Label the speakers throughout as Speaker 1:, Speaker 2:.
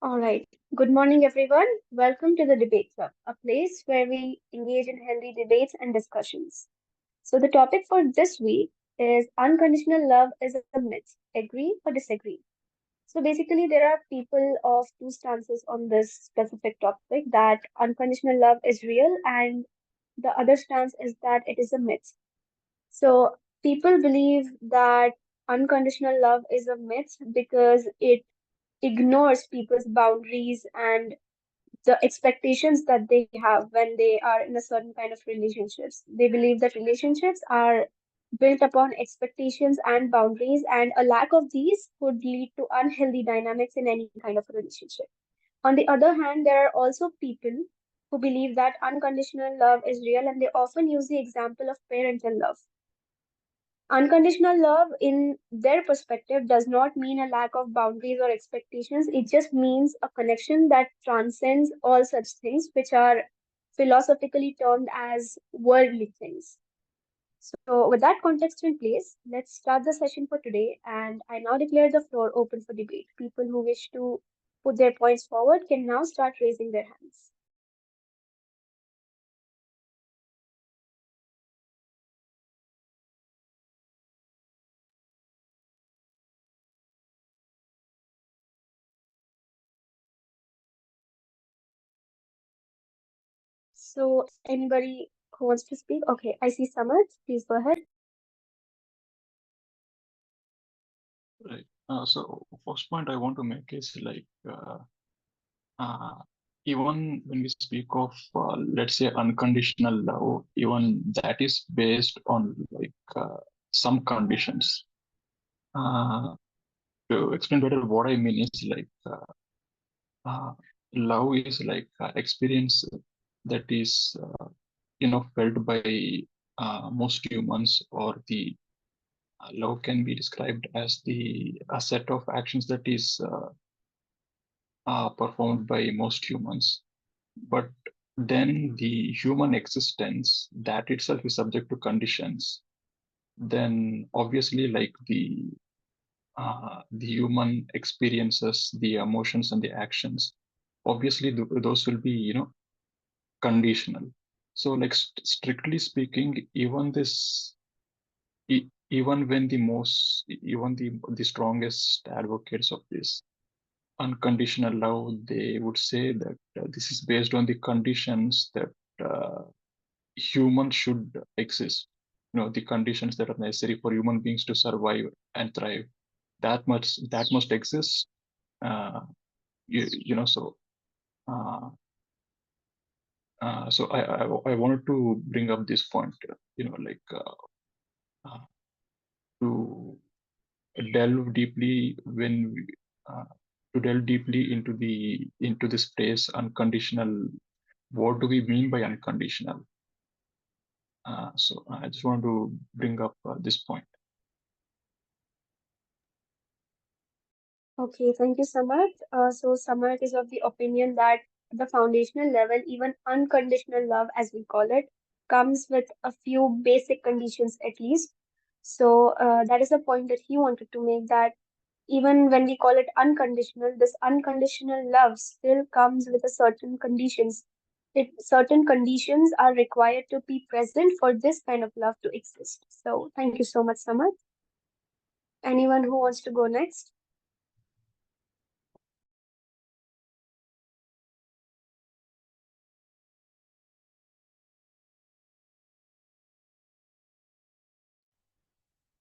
Speaker 1: All right. Good morning, everyone. Welcome to the Debate Club, a place where we engage in healthy debates and discussions. So, the topic for this week is unconditional love is a myth. Agree or disagree? So, basically, there are people of two stances on this specific topic that unconditional love is real, and the other stance is that it is a myth. So, people believe that unconditional love is a myth because it ignores people's boundaries and the expectations that they have when they are in a certain kind of relationships. They believe that relationships are built upon expectations and boundaries, and a lack of these could lead to unhealthy dynamics in any kind of a relationship. On the other hand, there are also people who believe that unconditional love is real, and they often use the example of parental love. Unconditional love, in their perspective, does not mean a lack of boundaries or expectations. It just means a connection that transcends all such things, which are philosophically termed as worldly things. So, with that context in place, let's start the session for today. And I now declare the floor open for debate. People who wish to put their points forward can now start raising their hands. So, anybody who wants to speak? Okay, I see Samad. Please go ahead.
Speaker 2: Right. So first point I want to make is uh, even when we speak of let's say unconditional love, even that is based on some conditions. Uh, to explain better, what I mean is uh, love is experience that is felt by most humans, or the love can be described as the a set of actions that is performed by most humans. But then the human existence that itself is subject to conditions. Then obviously, the human experiences, the emotions and the actions, obviously those will be conditional. So strictly speaking, even when the strongest advocates of this unconditional love, they would say that this is based on the conditions that uh, humans should exist. The conditions that are necessary for human beings to survive and thrive. That must exist. Uh, you know, so uh, I wanted to bring up this point. Uh, to delve deeply when we, uh, to delve deeply into this phrase unconditional. What do we mean by unconditional? So I just want to bring up this point.
Speaker 1: Okay, thank you, Samarth. So Samarth is of the opinion that the foundational level, even unconditional love, as we call it, comes with a few basic conditions at least. So that is the point that he wanted to make, that even when we call it unconditional, this unconditional love still comes with a certain conditions. Certain conditions are required to be present for this kind of love to exist. So thank you so much, Samarth. Anyone who wants to go next?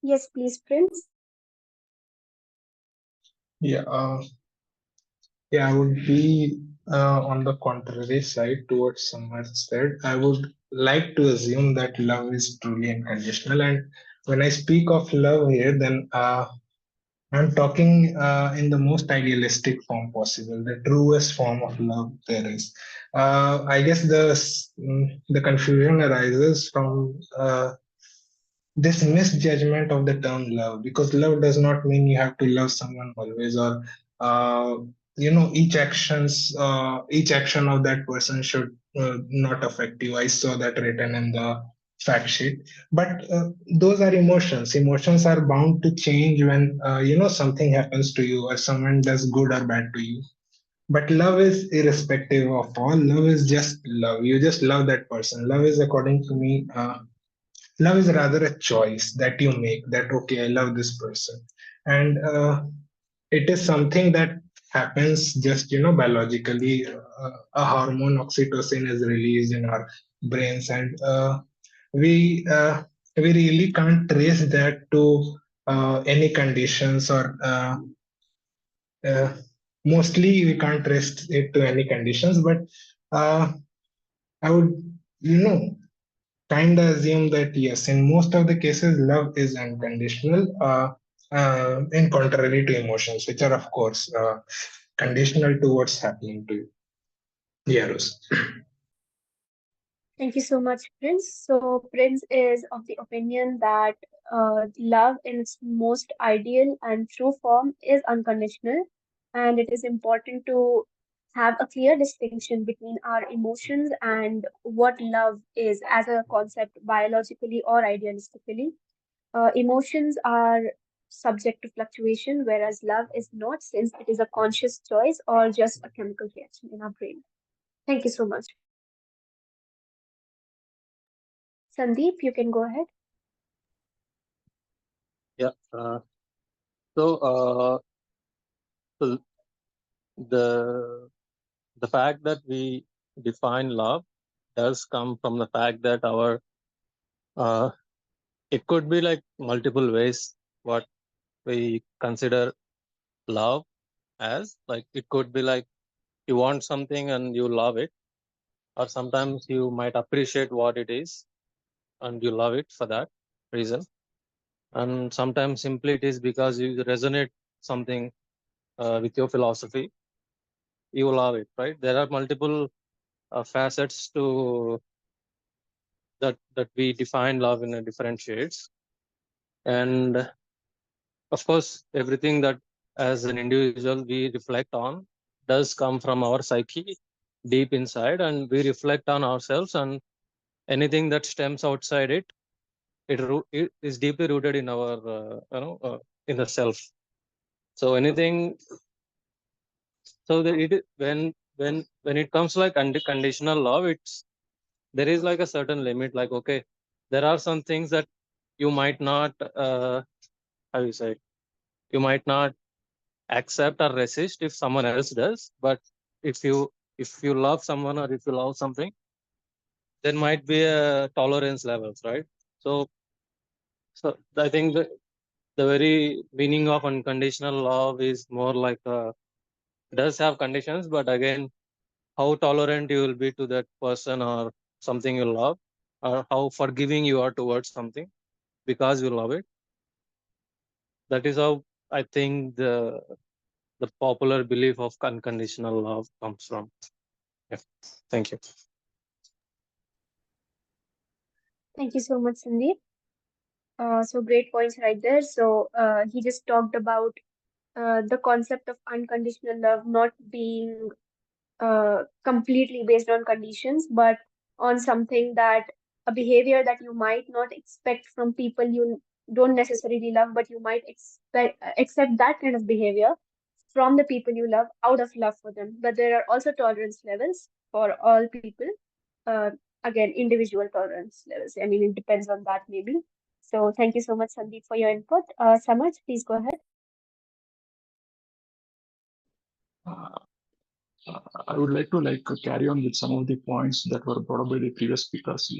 Speaker 1: Yes, please, Prince.
Speaker 3: Yeah, yeah, I would be on the contrary side towards Samar said. I would like to assume that love is truly unconditional. And when I speak of love here, then I'm talking in the most idealistic form possible, the truest form of love there is. I guess the confusion arises from this misjudgment of the term love, because love does not mean you have to love someone always, or uh, each action of that person should not affect you. I saw that written in the fact sheet. But those are emotions are bound to change when something happens to you, or someone does good or bad to you. But love is irrespective of all. Love is just love. You just love that person. Love is, according to me, love is rather a choice that you make. That okay, I love this person, and it is something that happens just biologically. A hormone oxytocin is released in our brains, and we uh, we really can't trace that to any conditions or uh, mostly we can't trace it to any conditions, but uh, I would you know kind of assume that yes, in most of the cases love is unconditional, in contrary to emotions, which are of course conditional to what's happening to you. Yeah, Rose.
Speaker 1: Thank you so much, Prince. So, Prince is of the opinion that love in its most ideal and true form is unconditional, and it is important to have a clear distinction between our emotions and what love is as a concept, biologically or idealistically. Emotions are subject to fluctuation, whereas love is not, since it is a conscious choice or just a chemical reaction in our brain. Thank you so much. Sandeep, you can go ahead.
Speaker 4: Yeah. So, so the the fact that we define love does come from the fact that our uh, it could be like multiple ways what we consider love as. Like it could be like you want something and you love it, or sometimes you might appreciate what it is and you love it for that reason. And sometimes simply it is because you resonate something with your philosophy, you love it, right? There are multiple facets to that we define love in a different shades. And of course everything that as an individual we reflect on does come from our psyche deep inside, and we reflect on ourselves, and anything that stems outside it, it is deeply rooted in our in the self. So anything, so that when it comes like unconditional love, it's there is like a certain limit. Like okay, there are some things that you might not how you say, you might not accept or resist if someone else does. But if you if you love someone or if you love something, there might be a tolerance levels, right? So so I think the very meaning of unconditional love is more like does have conditions, but again, how tolerant you will be to that person or something you love, or how forgiving you are towards something because you love it. That is how I think the popular belief of unconditional love comes from. Yeah. Thank you.
Speaker 1: Thank you so much, Sandeep. So great points right there. So he just talked about the concept of unconditional love not being completely based on conditions, but on something that a behavior that you might not expect from people you don't necessarily love, but you might accept that kind of behavior from the people you love out of love for them. But there are also tolerance levels for all people. Uh, Again, individual tolerance levels. I mean, it depends on that maybe. So thank you so much, Sandeep, for your input. Samaj, please go ahead.
Speaker 2: Uh, I would like to carry on with some of the points that were brought up by the previous speakers,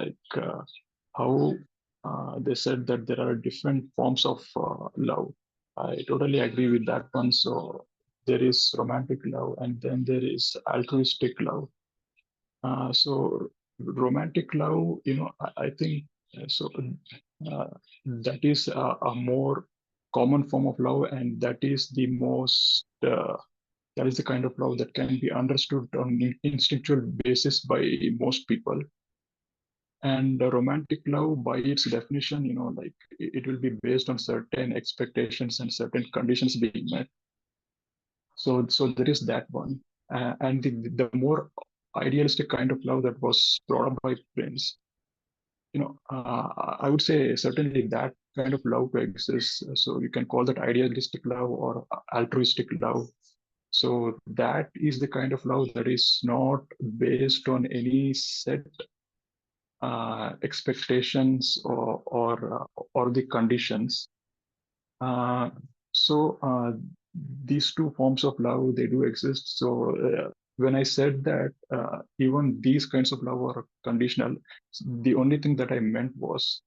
Speaker 2: how they said that there are different forms of love. I totally agree with that one. So there is romantic love, and then there is altruistic love. So romantic love, I think uh, that is a more common form of love, and that is the most. That is the kind of love that can be understood on an instinctual basis by most people. And romantic love, by its definition, it will be based on certain expectations and certain conditions being met. So there is that one. And the more idealistic kind of love that was brought up by Prince, I would say certainly that kind of love exists. So you can call that idealistic love or altruistic love. So that is the kind of love that is not based on any set expectations or the conditions. Uh, so these two forms of love, they do exist. So when I said that even these kinds of love are conditional, the only thing that I meant was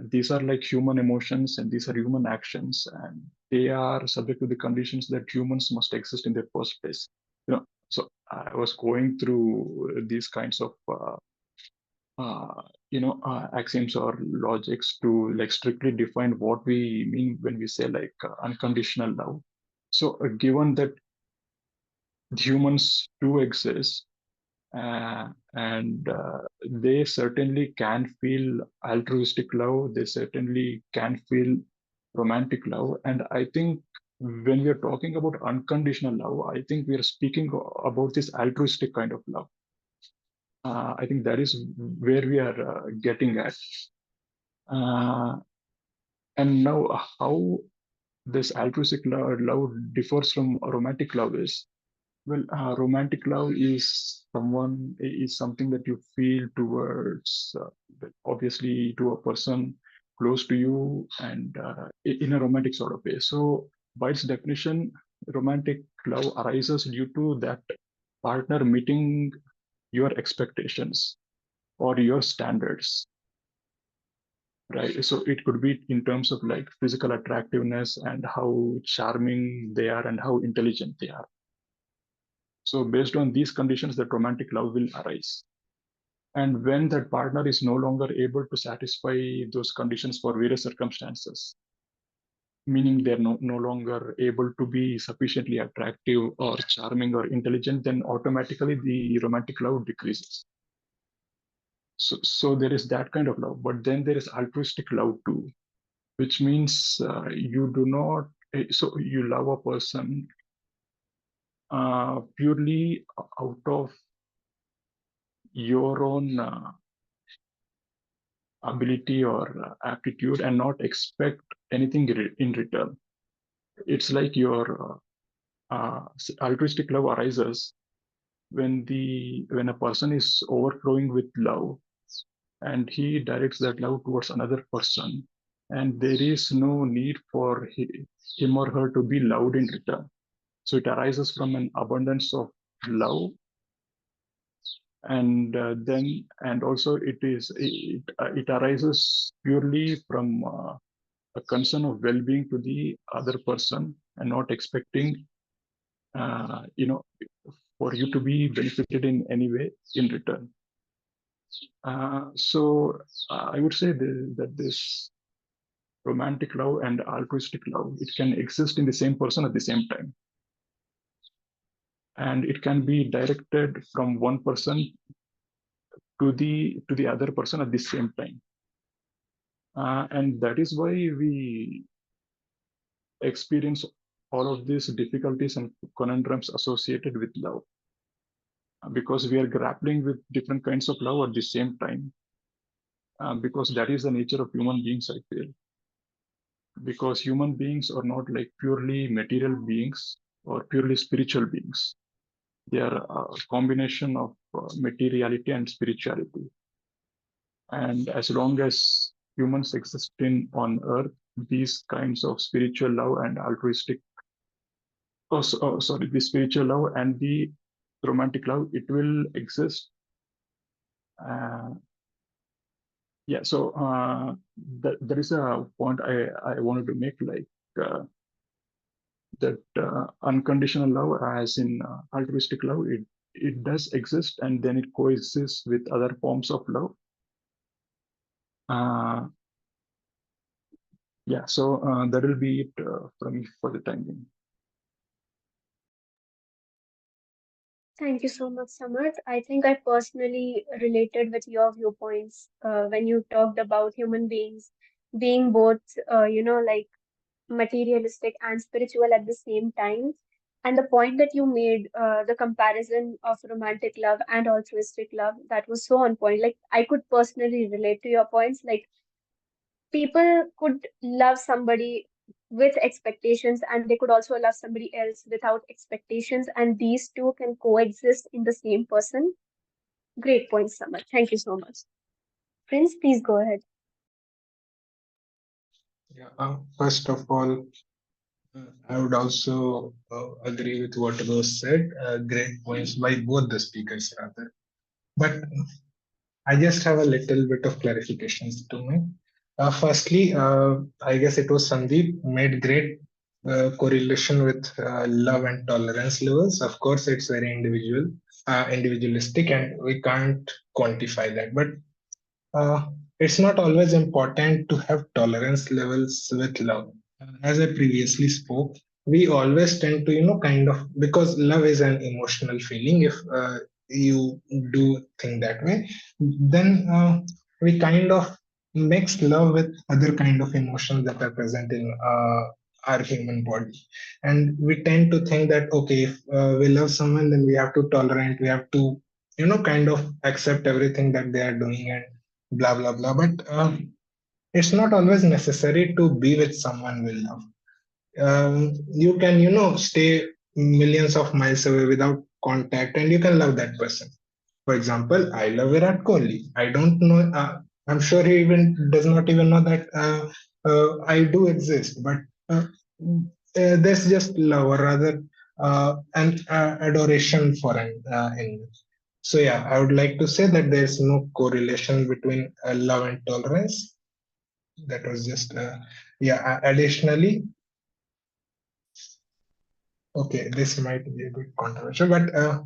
Speaker 2: these are like human emotions and these are human actions, and they are subject to the conditions that humans must exist in the first place. So I was going through these kinds of axioms or logics to like strictly define what we mean when we say like unconditional love. So given that humans do exist, and they certainly can feel altruistic love, they certainly can feel romantic love, and I think when we are talking about unconditional love, I think we are speaking about this altruistic kind of love. I think that is where we are getting at. Uh, and now, how this altruistic love differs from romantic love is, well, romantic love is something that you feel towards, obviously, to a person close to you, and in a romantic sort of way. So, by its definition, romantic love arises due to that partner meeting your expectations or your standards, right? So it could be in terms of like physical attractiveness and how charming they are and how intelligent they are. So based on these conditions, that romantic love will arise. And when that partner is no longer able to satisfy those conditions for various circumstances, meaning they're no longer able to be sufficiently attractive or charming or intelligent, then automatically the romantic love decreases. So there is that kind of love, but then there is altruistic love too, which means you do not, so you love a person purely out of your own ability or aptitude and not expect anything in return. It's like your altruistic love arises when a person is overflowing with love and he directs that love towards another person, and there is no need for him or her to be loved in return. So it arises from an abundance of love, and also it arises purely from a concern of well-being to the other person and not expecting uh, you know for you to be benefited in any way in return. So I would say that this romantic love and altruistic love, it can exist in the same person at the same time, and it can be directed from one person to the other person at the same time. And that is why we experience all of these difficulties and conundrums associated with love, because we are grappling with different kinds of love at the same time, because that is the nature of human beings, I feel. Because human beings are not like purely material beings or purely spiritual beings. They are a combination of materiality and spirituality. And as long as humans exist on earth, these kinds of spiritual love and altruistic, sorry, the spiritual love and the romantic love, it will exist. Uh, yeah, so there is a point I wanted to make, like that unconditional love, as in altruistic love, it does exist, and then it coexists with other forms of love. Uh, yeah, so that will be it from me for the time being.
Speaker 1: Thank you so much, Samarth. I think I personally related with your viewpoints when you talked about human beings being both, like materialistic and spiritual at the same time. And the point that you made, the comparison of romantic love and altruistic love, that was so on point. Like, I could personally relate to your points. Like, people could love somebody with expectations, and they could also love somebody else without expectations, and these two can coexist in the same person. Great point, Samar. Thank you so much. Prince, please go ahead.
Speaker 3: Yeah, first of all, I would also agree with what Rose said. Great points by both the speakers, rather. But I just have a little bit of clarifications to make. Firstly, I guess it was Sandeep made great correlation with love and tolerance levels. Of course, it's very individualistic, and we can't quantify that. But uh, it's not always important to have tolerance levels with love. As I previously spoke, we always tend to, kind of, because love is an emotional feeling. If you do think that way, then we kind of mix love with other kind of emotions that are present in our human body, and we tend to think that okay, if we love someone, then we have to tolerate, we have to, kind of accept everything that they are doing, and blah blah blah. But it's not always necessary to be with someone we love. You can, stay millions of miles away without contact, and you can love that person. For example, I love Virat Kohli. I don't know. I'm sure he even does not even know that I do exist. But there's just love, or rather, an adoration for an enemy. So yeah, I would like to say that there's no correlation between love and tolerance. That was just yeah. Additionally, okay, this might be a bit controversial, but uh,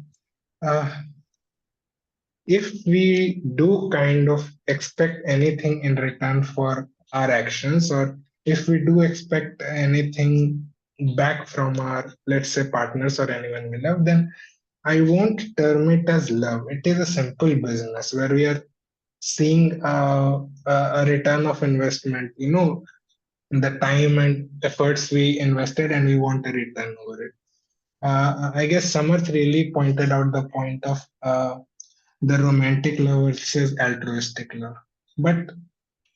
Speaker 3: if we do kind of expect anything in return for our actions, or if we do expect anything back from our, let's say, partners or anyone we love, then I won't term it as love. It is a simple business where we are seeing a return of investment, the time and efforts we invested, and we want a return over it. I guess Samarth really pointed out the point of the romantic love versus altruistic love. But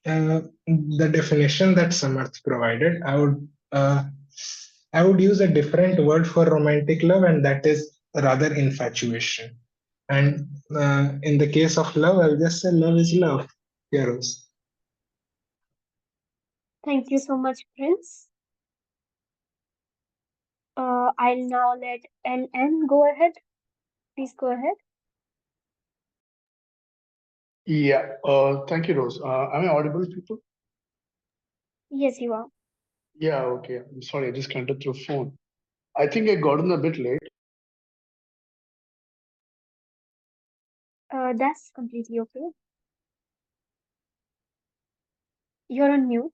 Speaker 3: the definition that Samarth provided, I would use a different word for romantic love, and that is rather infatuation. And in the case of love, I'll just say love is love. Heroes.
Speaker 1: Thank you so much, Prince. I'll now let LN go ahead. Please go ahead.
Speaker 5: Yeah, thank you, Rose. Am I audible, people?
Speaker 1: Yes, you are.
Speaker 5: Yeah, okay. I'm sorry, I just connected through phone. I think I got in a bit late.
Speaker 1: That's completely okay. You're on mute.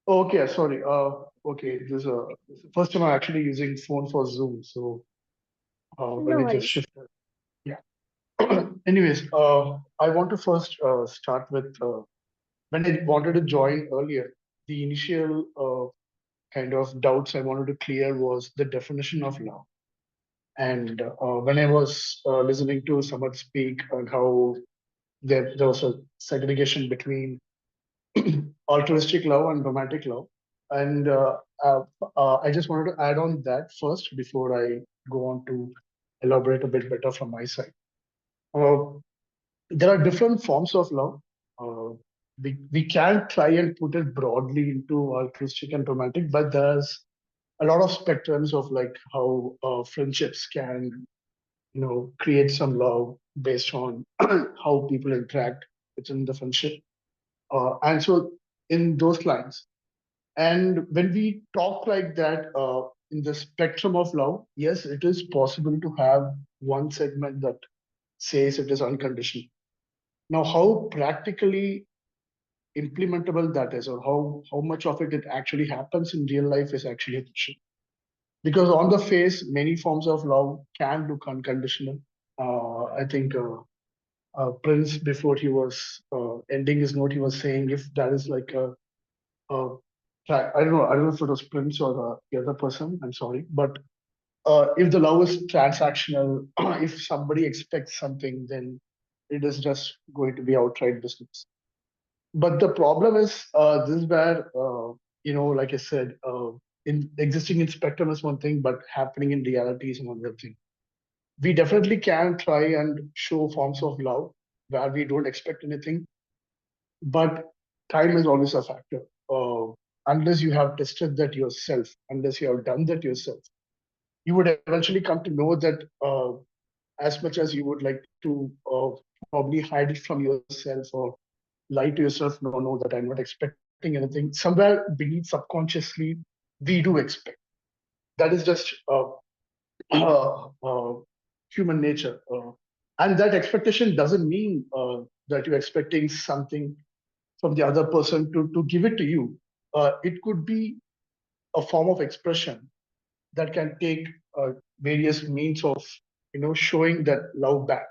Speaker 5: Okay, sorry. Okay, this is the first time I'm actually using phone for Zoom, so let
Speaker 1: No
Speaker 5: me just
Speaker 1: worries.
Speaker 5: shift that. Yeah. Anyways, I want to first start with when I wanted to join earlier, the initial kind of doubts I wanted to clear was the definition of love. And when I was listening to someone speak on how there was a segregation between altruistic love and romantic love. And I just wanted to add on that first before I go on to elaborate a bit better from my side. Uh, there are different forms of love. Uh, we can try and put it broadly into altruistic and romantic, but there's a lot of spectrums of like how friendships can create some love based on how people interact within the friendship. And so in those lines, and when we talk like that in the spectrum of love, yes, it is possible to have one segment that says it is unconditional. Now, how practically implementable that is, or how much of it actually happens in real life is actually a question. Because on the face, many forms of love can look unconditional. I think Prince, before he was ending his note, he was saying if that is like a I don't know if it was Prince or the other person. I'm sorry, but if the love is transactional, if somebody expects something, then it is just going to be outright business. But the problem is this is where like I said, in existing in spectrum is one thing, but happening in reality is another thing. We definitely can try and show forms of love where we don't expect anything, but time is always a factor. Unless you have tested that yourself, unless you have done that yourself, you would eventually come to know that as much as you would like to probably hide it from yourself or lie to yourself, no, that I'm not expecting anything. Somewhere beneath subconsciously, we do expect. That is just human nature. And that expectation doesn't mean that you're expecting something from the other person to give it to you. It could be a form of expression that can take various means of showing that love back.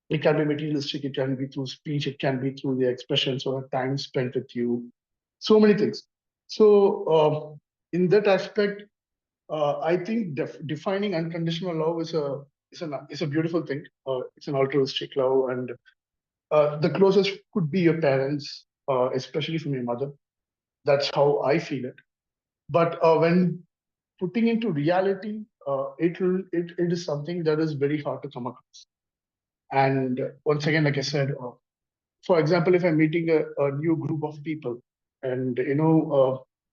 Speaker 5: It can be materialistic, it can be through speech, it can be through the expressions or time spent with you, so many things. So in that aspect, I think defining unconditional love is a beautiful thing. It's an altruistic love, and the closest could be your parents, especially from your mother. That's how I feel it. But when putting into reality, it is something that is very hard to come across. And once again, like I said, for example, if I'm meeting a new group of people, and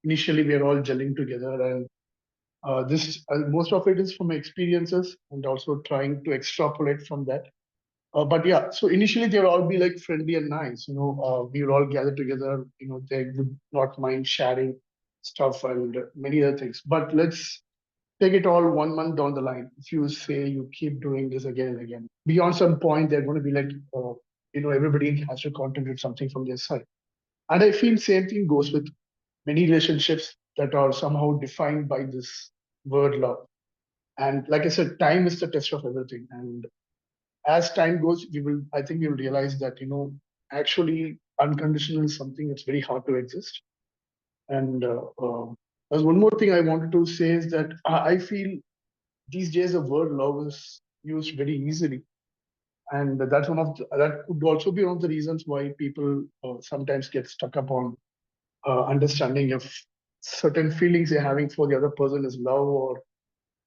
Speaker 5: initially we are all gelling together, and this most of it is from my experiences, and also trying to extrapolate from that. But yeah, so initially they'll all be like friendly and nice. We will all gather together. They would not mind sharing stuff and many other things. But let's take it all 1 month down the line. If you say you keep doing this again and again, beyond some point, they're going to be like, everybody has to contribute something from their side. And I feel same thing goes with many relationships that are somehow defined by this word love. And like I said, time is the test of everything. And as time goes, I think we will realize that, actually unconditional is something that's very hard to exist. And there's one more thing I wanted to say is that I feel these days the word love is used very easily, and that could also be one of the reasons why people sometimes get stuck up on understanding if certain feelings they're having for the other person is love, or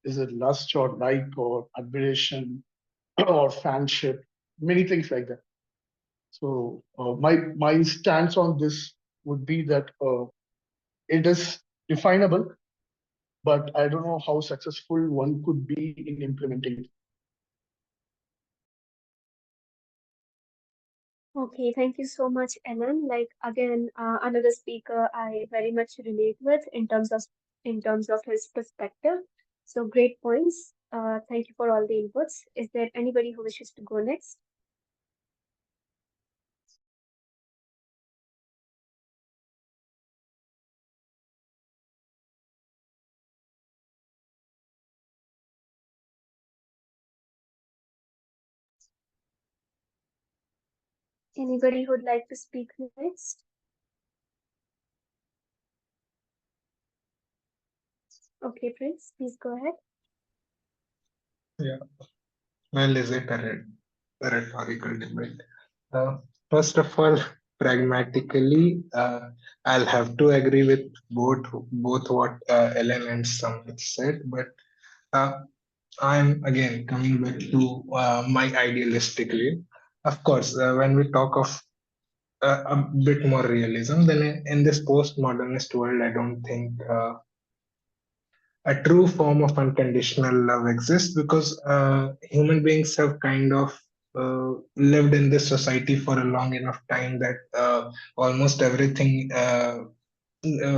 Speaker 5: is it lust or like or admiration or fanship, many things like that. So my stance on this would be that it is definable, but I don't know how successful one could be in implementing it.
Speaker 1: Okay, thank you so much, Ellen. Like again, another speaker I very much relate with in terms of his perspective. So great points. Thank you for all the inputs. Is there anybody who wishes to go next? Anybody who'd like to speak next? Okay, Prince, please go ahead.
Speaker 3: Yeah. Well, is it a rhetorical debate? Uh, First of all, pragmatically, I'll have to agree with both what Ellen and Samit said, but uh, I'm again coming back to my idealistically. Of course, when we talk of a bit more realism, then in this postmodernist world, I don't think a true form of unconditional love exists because human beings have kind of lived in this society for a long enough time that almost everything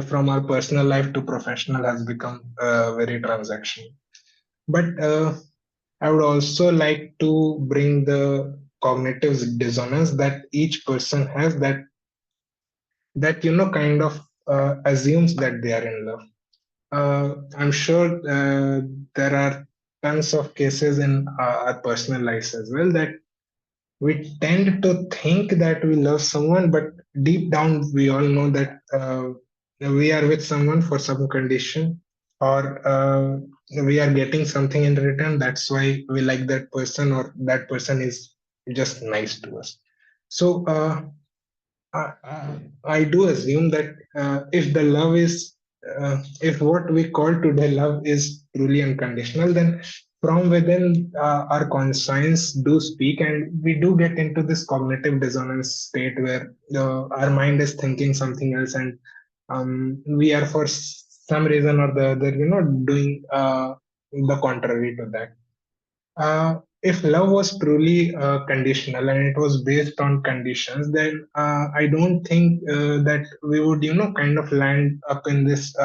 Speaker 3: from our personal life to professional has become very transactional. But I would also like to bring the cognitive dissonance that each person has that kind of assumes that they are in love. I'm sure there are tons of cases in our personal lives as well that we tend to think that we love someone, but deep down we all know that we are with someone for some condition, or we are getting something in return. That's why we like that person, or that person is just nice to us. So I do assume that if the love is, if what we call today love is truly unconditional, then from within our conscience do speak, and we do get into this cognitive dissonance state where our mind is thinking something else, and we are for some reason or the other, doing the contrary to that. If love was truly conditional and it was based on conditions, then I don't think that we would, kind of land up in this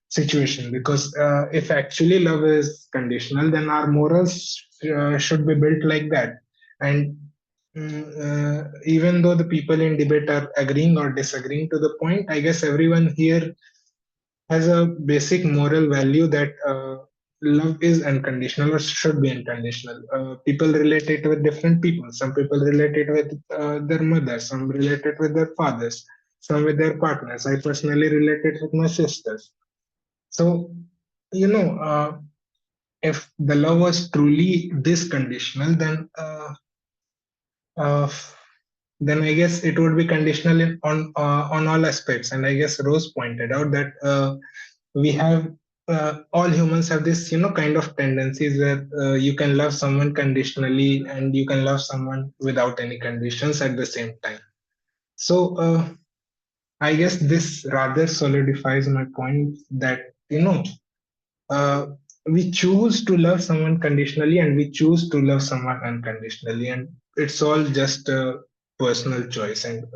Speaker 3: situation. Because if actually love is conditional, then our morals should be built like that. And even though the people in debate are agreeing or disagreeing to the point, I guess everyone here has a basic moral value that love is unconditional or should be unconditional. People relate it with different people. Some people relate it with their mothers, some relate it with their fathers, some with their partners. I personally relate it with my sisters. So, if the love was truly this conditional, uh, then I guess it would be conditional on all aspects. And I guess Rose pointed out that we have all humans have this kind of tendencies where you can love someone conditionally and you can love someone without any conditions at the same time. So I guess this rather solidifies my point that uh, we choose to love someone conditionally and we choose to love someone unconditionally, and it's all just a personal choice. And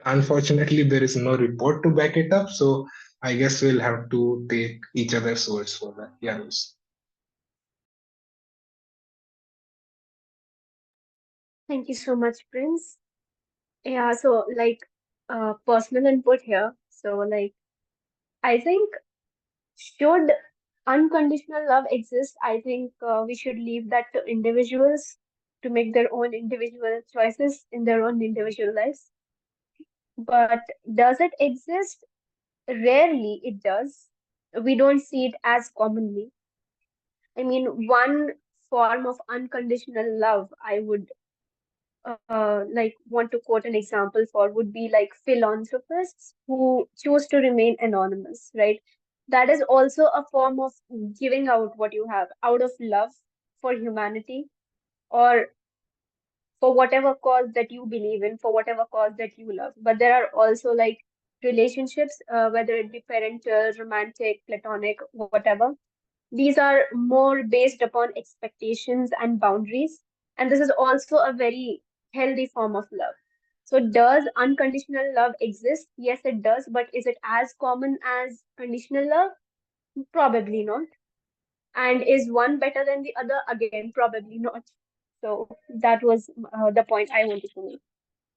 Speaker 3: unfortunately, there is no report to back it up. So I guess we'll have to take each other's words for that. Yeah, Rose.
Speaker 1: Thank you so much, Prince. Yeah, so like personal input here. So like I think should unconditional love exist, I think we should leave that to individuals to make their own individual choices in their own individual lives. But does it exist? Rarely it does. We don't see it as commonly. I mean, one form of unconditional love I would like want to quote an example for would be like philanthropists who choose to remain anonymous, right? That is also a form of giving out what you have out of love for humanity or for whatever cause that you believe in, for whatever cause that you love. But there are also like relationships, whether it be parental, romantic, platonic, whatever. These are more based upon expectations and boundaries. And this is also a very healthy form of love. So, does unconditional love exist? Yes, it does. But is it as common as conditional love? Probably not. And is one better than the other? Again, probably not. So, that was the point I wanted to make.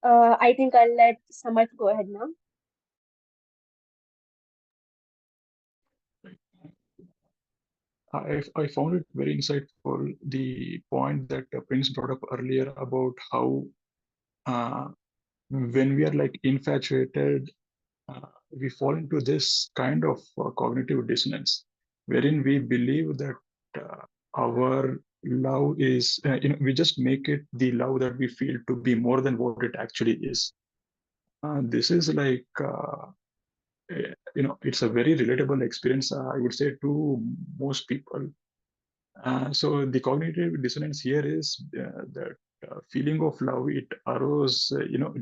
Speaker 1: I think I'll let Samarth go ahead now.
Speaker 2: I found it very insightful, the point that Prince brought up earlier about how uh, when we are like infatuated, we fall into this kind of cognitive dissonance, wherein we believe that our love is, we just make it the love that we feel to be more than what it actually is. This is like, it's a very relatable experience, I would say, to most people. So the cognitive dissonance here is that feeling of love, it arose,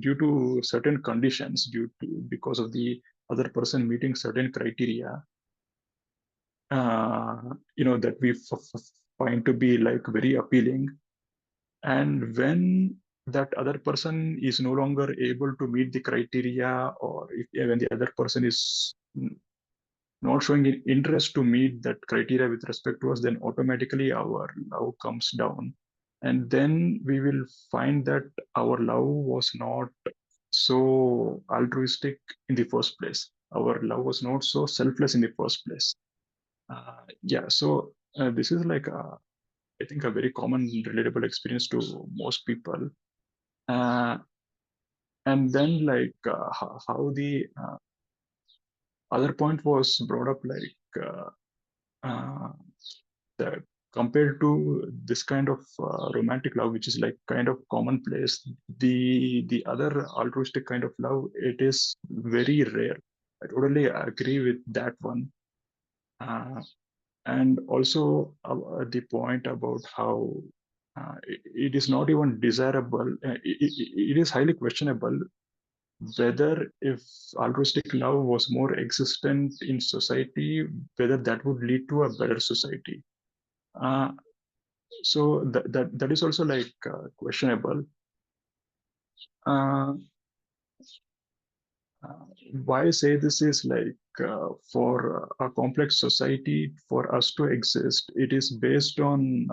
Speaker 2: due to certain conditions, due to because of the other person meeting certain criteria, that we find to be like very appealing. And when that other person is no longer able to meet the criteria, or if when the other person is not showing interest to meet that criteria with respect to us, then automatically our love comes down. And then we will find that our love was not so altruistic in the first place. Our love was not so selfless in the first place. Yeah, so this is like, I think, a very common, relatable experience to most people. Uh, and then, like, how the other point was brought up, like, uh, the compared to this kind of romantic love, which is like kind of commonplace, the other altruistic kind of love, it is very rare. I totally agree with that one. And also the point about how it is not even desirable. It is highly questionable whether if altruistic love was more existent in society, whether that would lead to a better society. Uh, so that is also like questionable. Uh, why I say this is like for a complex society, for us to exist, it is based on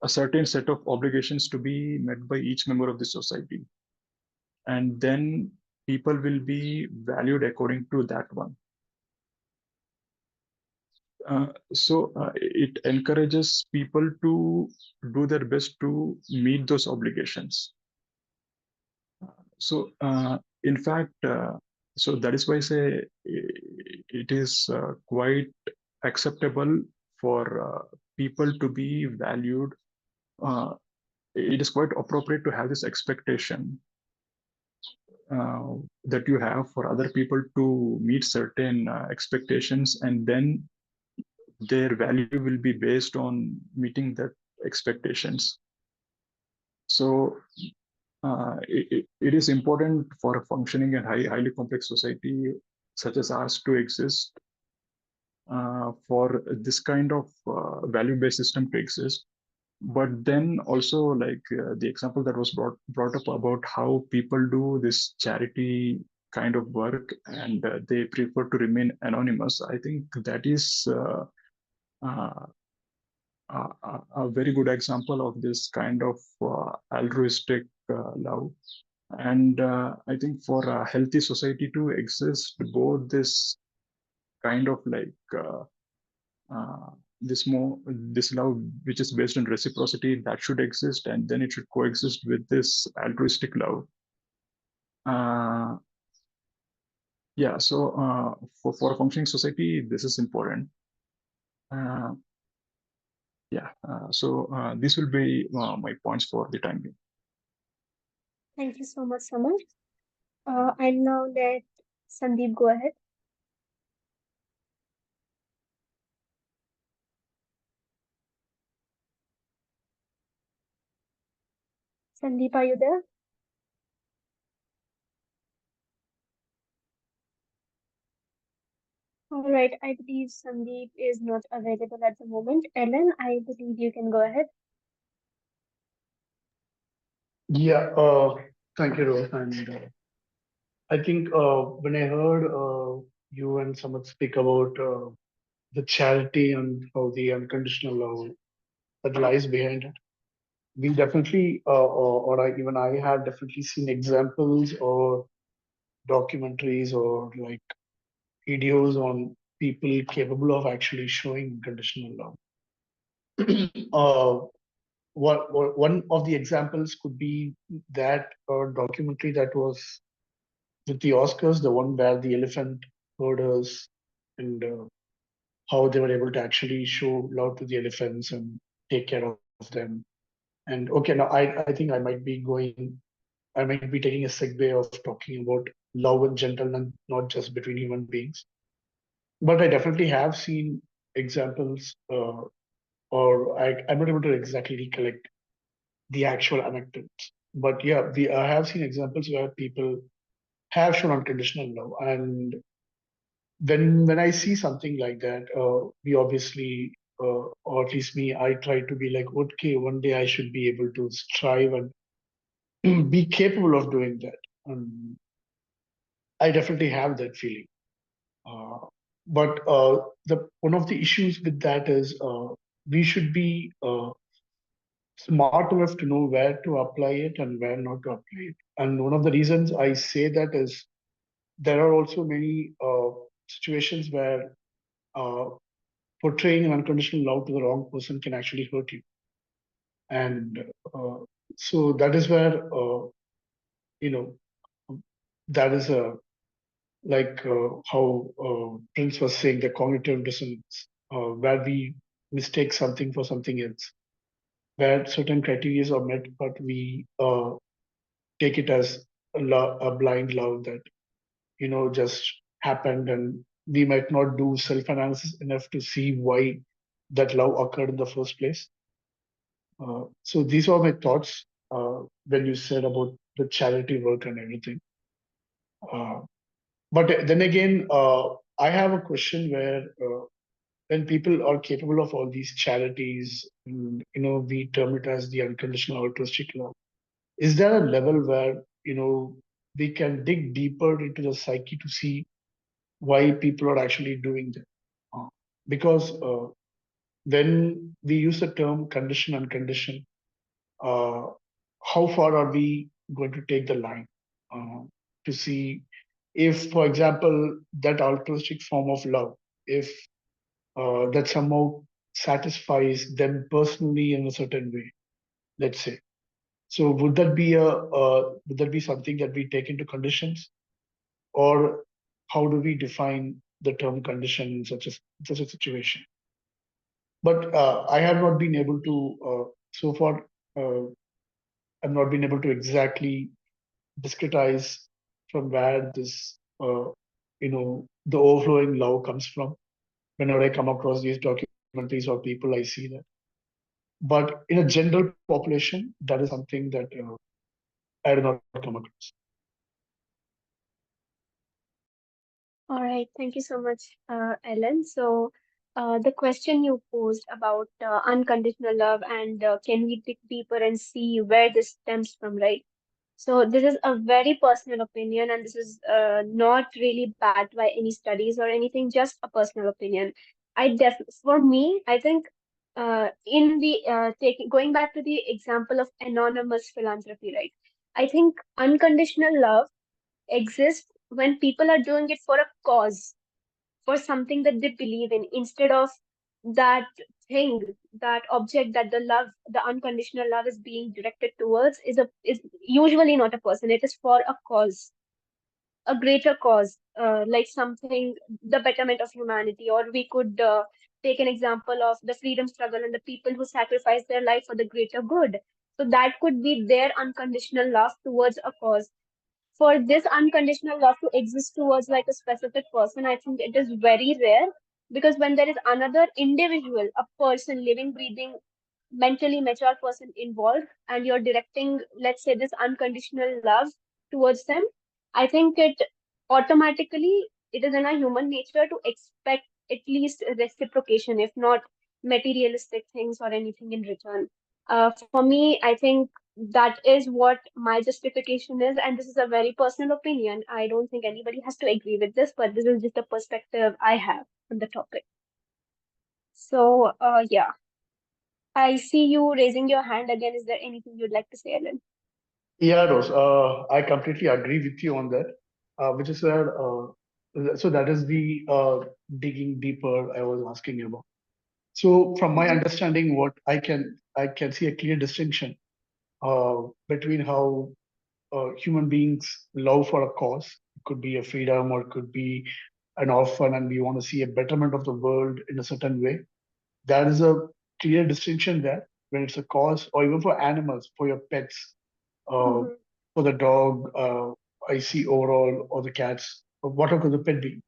Speaker 2: a certain set of obligations to be met by each member of the society, and then people will be valued according to that one. So it encourages people to do their best to meet those obligations. So in fact, so that is why I say it is quite acceptable for people to be valued. It is quite appropriate to have this expectation that you have for other people to meet certain expectations, and then their value will be based on meeting that expectations. So it is important for a functioning and highly complex society such as ours to exist, for this kind of value-based system to exist. But then also, like the example that was brought up about how people do this charity kind of work, and they prefer to remain anonymous. I think that is uh, a very good example of this kind of altruistic love. And I think for a healthy society to exist, both this kind of like uh, this love which is based on reciprocity, that should exist, and then it should coexist with this altruistic love. Uh, yeah, so for a functioning society, this is important. Uh, yeah, so this will be my points for the time being.
Speaker 1: Thank you so much, Samar. I'll now let Sandeep go ahead. Sandeep, are you there? All right, I believe Sandeep is not available at the moment. Ellen, I believe you can go ahead.
Speaker 5: Yeah, thank you, Rohit. And I think when I heard you and someone speak about the charity and how the unconditional love that lies behind it, we definitely, even I have definitely seen examples or documentaries or like videos on people capable of actually showing unconditional love. uh, one of the examples could be that documentary that was with the Oscars, the one where the elephant herders and how they were able to actually show love to the elephants and take care of them. And okay, now I think I might be taking a segue of talking about love and gentlemen, not just between human beings. But I definitely have seen examples, I'm not able to exactly recollect the actual anecdotes. But yeah, I have seen examples where people have shown unconditional love, and when I see something like that, we obviously, or at least me, I try to be like, okay, one day I should be able to strive and be capable of doing that. I definitely have that feeling. Uh, but the one of the issues with that is we should be smart enough to know where to apply it and where not to apply it. And one of the reasons I say that is there are also many situations where uh, portraying an unconditional love to the wrong person can actually hurt you. And uh, so that is where, you know, that is a like how Prince was saying, the cognitive dissonance, where we mistake something for something else, where certain criteria are met, but we take it as a blind love that just happened, and we might not do self-analysis enough to see why that love occurred in the first place. So these are my thoughts when you said about the charity work and everything. Uh, but then again, I have a question where when people are capable of all these charities, we term it as the unconditional altruistic love. Is there a level where we can dig deeper into the psyche to see why people are actually doing that? Because when we use the term condition unconditioned, uh, how far are we going to take the line uh, to see if, for example, that altruistic form of love, if that somehow satisfies them personally in a certain way, let's say. So would that be something that we take into conditions, or how do we define the term condition in such a situation? But I have not been able to so far. I've not been able to exactly discretize from where this the overflowing love comes from. Whenever I come across these documentaries or people, I see that. But in a general population, that is something that I do not come across.
Speaker 1: All right, thank you so much, Ellen. So, the question you posed about unconditional love and can we dig deeper and see where this stems from, right? So, this is a very personal opinion, and this is not really backed by any studies or anything, just a personal opinion. For me, I think in the taking going back to the example of anonymous philanthropy, right? I think unconditional love exists when people are doing it for a cause, for something that they believe in, instead of that thing, that object that the unconditional love is being directed towards is usually not a person. It is for a cause, a greater cause, like something, the betterment of humanity, or we could take an example of the freedom struggle and the people who sacrifice their life for the greater good. So that could be their unconditional love towards a cause. For this unconditional love to exist towards like a specific person, I think it is very rare, because when there is another individual, a person, living, breathing, mentally mature person involved, and you're directing, let's say, this unconditional love towards them, I think automatically it is in our human nature to expect at least reciprocation, if not materialistic things or anything in return. For me, I think that is what my justification is, and this is a very personal opinion. I don't think anybody has to agree with this, but this is just a perspective I have on the topic. So, yeah, I see you raising your hand again. Is there anything you'd like to say, Ellen?
Speaker 5: Yeah, Rose, I completely agree with you on that, which is where, so that is the digging deeper I was asking about. So from my
Speaker 1: Mm-hmm.
Speaker 5: understanding, what I can see a clear distinction between how human beings love for a cause. It could be a freedom, or it could be an orphan, and we want to see a betterment of the world in a certain way. There is a clear distinction there when it's a cause, or even for animals, for your pets, uh,
Speaker 1: Mm-hmm.
Speaker 5: for the dog, I see overall, or the cats, or whatever the pet be.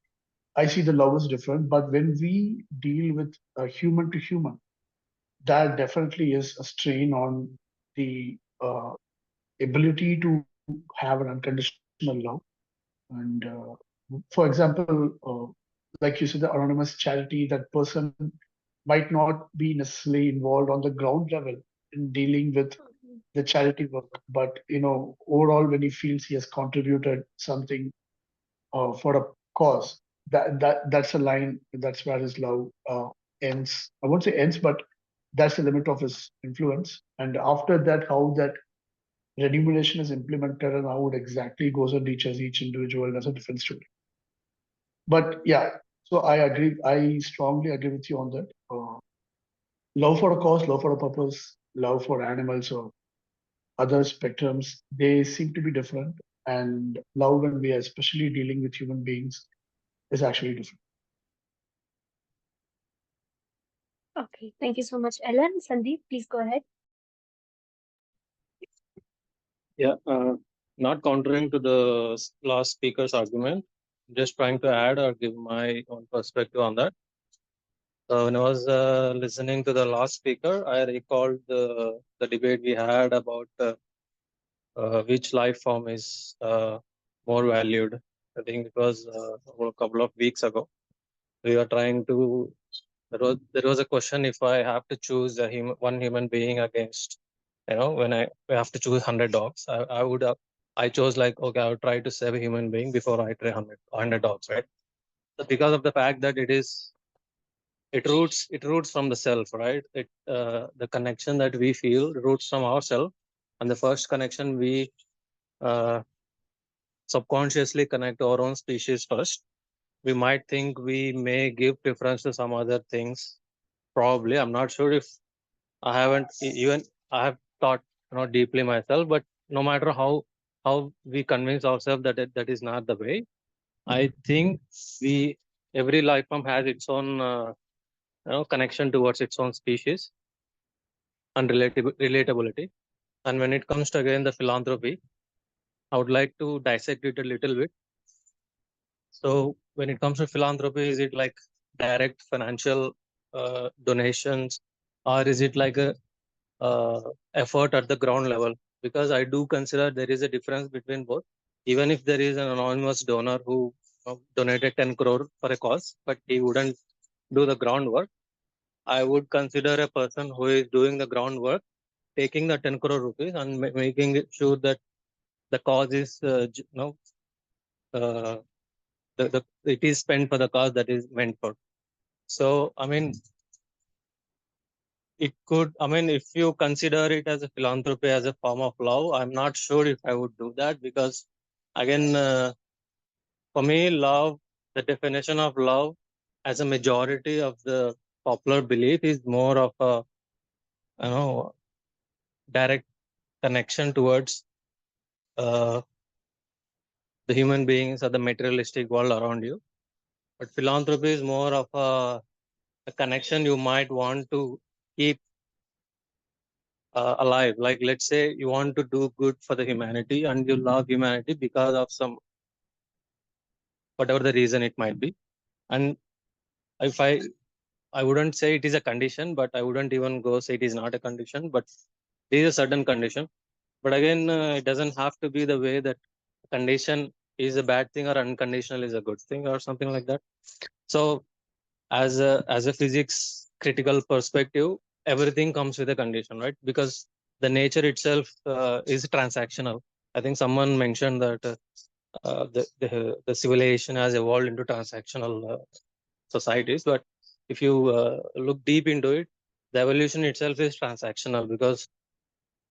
Speaker 5: I see the love is different, but when we deal with human to human, that definitely is a strain on the ability to have an unconditional love. And for example, like you said, the anonymous charity, that person might not be necessarily involved on the ground level in dealing with the charity work, but overall, when he feels he has contributed something for a cause, that's a line. That's where his love ends. I won't say ends, but that's the limit of his influence. And after that, how that remuneration is implemented and how it exactly goes and reaches each individual, that's a different story. But yeah, so I agree. I strongly agree with you on that. Love for a cause, love for a purpose, love for animals or other spectrums, they seem to be different. And love, when we are especially dealing with human beings, is actually different.
Speaker 1: Okay, thank you so much, Ellen. Sandeep, please go ahead.
Speaker 4: Yeah, not countering to the last speaker's argument, just trying to add or give my own perspective on that. When I was listening to the last speaker, I recalled the debate we had about which life form is more valued. I think it was a couple of weeks ago. We were trying to. There was a question if I have to choose one human being against, when I have to choose 100 dogs, I would have. I chose like okay, I would try to save a human being before I try 100 dogs, right? So because of the fact that it roots from the self, right? The connection that we feel roots from ourself, and the first connection we uh, subconsciously connect to our own species first. We might think we may give preference to some other things. Probably, I'm not sure if I haven't even I have thought deeply myself, but no matter how we convince ourselves that that is not the way, I think we every life form has its own connection towards its own species and relatability. And when it comes to again the philanthropy, I would like to dissect it a little bit. So when it comes to philanthropy, is it like direct financial donations, or is it like a uh, effort at the ground level? Because I do consider there is a difference between both. Even if there is an anonymous donor who donated 10 crore for a cause, but he wouldn't do the groundwork, I would consider a person who is doing the groundwork, taking the 10 crore rupees and making it sure that the cause is, uh, it is spent for the cause that is meant for. So, I mean, if you consider it as a philanthropy, as a form of love, I'm not sure if I would do that because, again, for me, love, the definition of love as a majority of the popular belief is more of a, direct connection towards uh, the human beings or the materialistic world around you. But philanthropy is more of a connection you might want to keep alive. Like, let's say you want to do good for the humanity and you love humanity because of some whatever the reason it might be. And if I wouldn't say it is a condition, but I wouldn't even go say it is not a condition, but it is a certain condition. But again, it doesn't have to be the way that condition is a bad thing or unconditional is a good thing or something like that. So as a physics critical perspective, everything comes with a condition, right? Because the nature itself is transactional. I think someone mentioned that the civilization has evolved into transactional societies, but if you look deep into it, the evolution itself is transactional because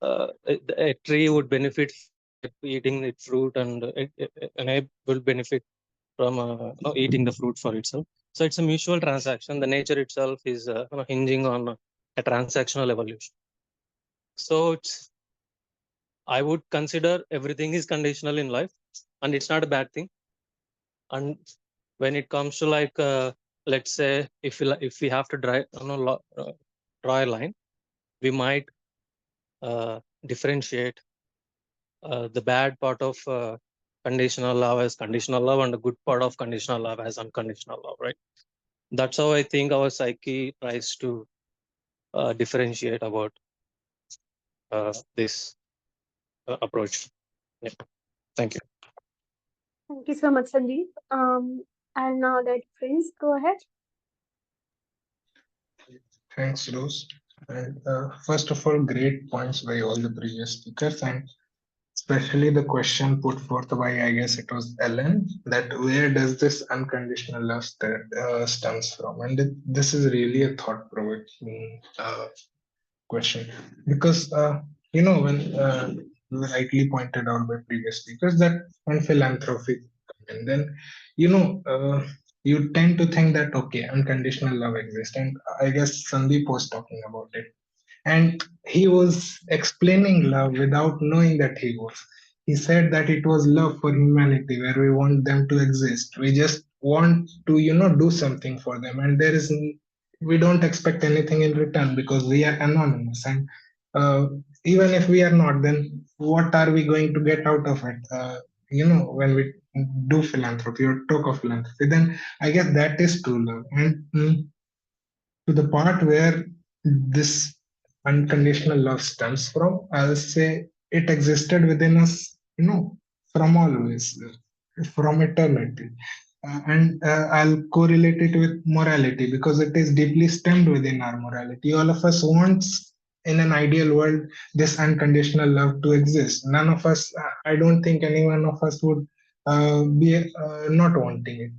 Speaker 4: a tree would benefit eating its fruit, and an ape will benefit from eating the fruit for itself. So it's a mutual transaction. The nature itself is hinging on a transactional evolution. So I would consider everything is conditional in life, and it's not a bad thing. And when it comes to like, let's say, if we have to draw a line, we might differentiate the bad part of conditional love as conditional love, and the good part of conditional love as unconditional love, right? That's how I think our psyche tries to differentiate about this approach. Yeah. Thank you.
Speaker 1: Thank you so much, Sandeep. I'll now let Prince go ahead.
Speaker 3: Thanks, Rose. And first of all, great points by all the previous speakers, and especially the question put forth by, I guess it was Ellen, that where does this unconditional love stems from? And this is really a thought-provoking question, because when rightly pointed out by previous speakers that when philanthropy come in, then you tend to think that okay, unconditional love exists, and I guess Sandeep was talking about it, and he was explaining love without knowing that he was. He said that it was love for humanity, where we want them to exist. We just want to, do something for them, and there is we don't expect anything in return because we are anonymous. And uh, even if we are not, then what are we going to get out of it? When we do philanthropy or talk of philanthropy, then I guess that is true love. And to the part where this unconditional love stems from, I'll say it existed within us, from always, from eternity. And I'll correlate it with morality because it is deeply stemmed within our morality. All of us wants, in an ideal world, this unconditional love to exist. None of us, I don't think any one of us would be not wanting it.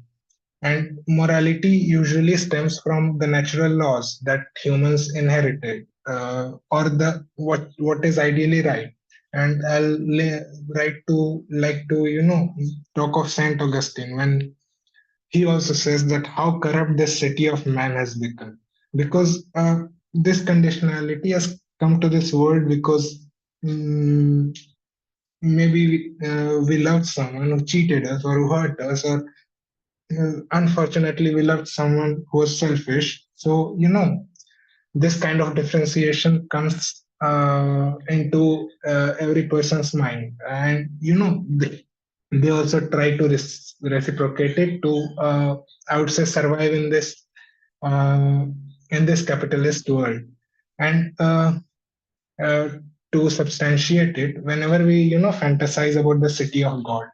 Speaker 3: And morality usually stems from the natural laws that humans inherited, or the what is ideally right. And right to like to talk of Saint Augustine when he also says that how corrupt this city of man has become, because this conditionality has come to this world because mm, maybe we loved someone who cheated us or who hurt us, or unfortunately we loved someone who was selfish. So this kind of differentiation comes into every person's mind, and they also try to reciprocate it to I would say survive uh, in this capitalist world. And to substantiate it, whenever we fantasize about the city of God,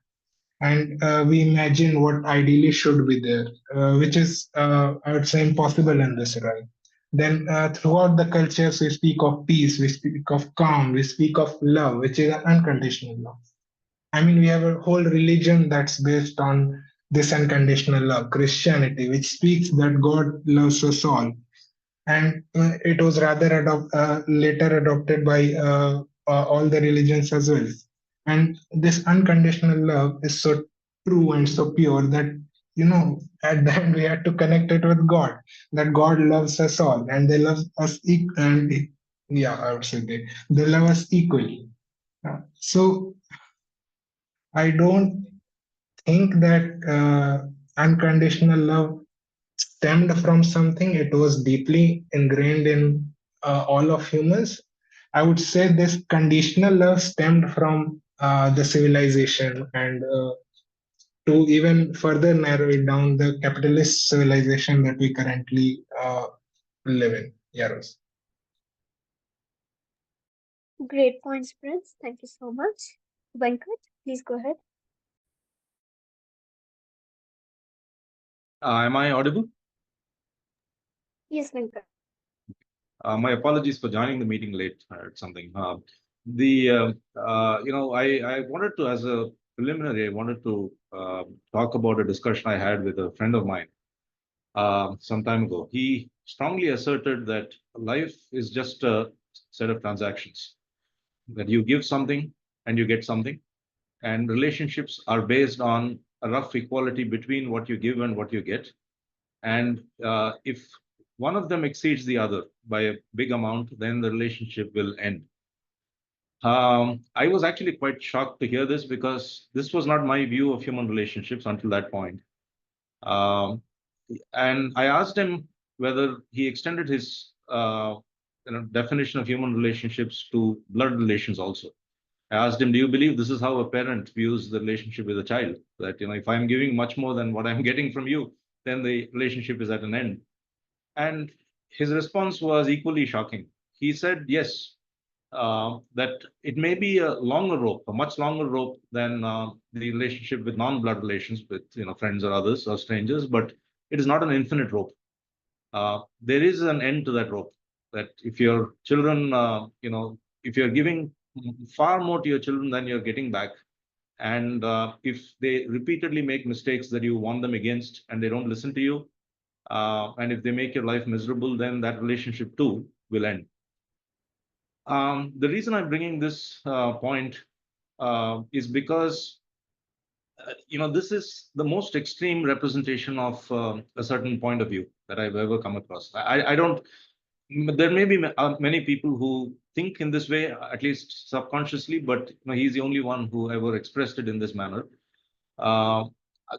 Speaker 3: and we imagine what ideally should be there, which is, I would say, impossible in this realm. Then, throughout the cultures, we speak of peace, we speak of calm, we speak of love, which is unconditional love. I mean, we have a whole religion that's based on this unconditional love, Christianity, which speaks that God loves us all. And it was rather later adopted by all the religions as well. And this unconditional love is so true and so pure that at the end we had to connect it with God, that God loves us all and they love us and yeah, I would say they love us equally. So I don't think that unconditional love stemmed from something. It was deeply ingrained in all of humans. I would say this conditional love stemmed from the civilization, and to even further narrow it down, the capitalist civilization that we currently live in. Yaros.
Speaker 1: Great points, Prince. Thank you so much. Venkat, please go ahead.
Speaker 6: Am I audible?
Speaker 1: Yes, Venkat.
Speaker 6: My apologies for joining the meeting late. I heard something. I wanted to, as a preliminary, I wanted to talk about a discussion I had with a friend of mine some time ago. He strongly asserted that life is just a set of transactions, that you give something and you get something, and relationships are based on a rough equality between what you give and what you get. And if one of them exceeds the other by a big amount, then the relationship will end. I was actually quite shocked to hear this because this was not my view of human relationships until that point. Um, and I asked him whether he extended his definition of human relationships to blood relations also. I asked him, "Do you believe this is how a parent views the relationship with a child? That if I'm giving much more than what I'm getting from you, then the relationship is at an end." And his response was equally shocking. He said, yes, that it may be a longer rope, a much longer rope than the relationship with non-blood relations, with friends or others or strangers, but it is not an infinite rope. There is an end to that rope. That if your children, if you're giving far more to your children than you're getting back, and if they repeatedly make mistakes that you warn them against and they don't listen to you, and if they make your life miserable, then that relationship too will end. The reason I'm bringing this point is because this is the most extreme representation of a certain point of view that I've ever come across. I don't. There may be many people who think in this way, at least subconsciously, but he's the only one who ever expressed it in this manner. Uh,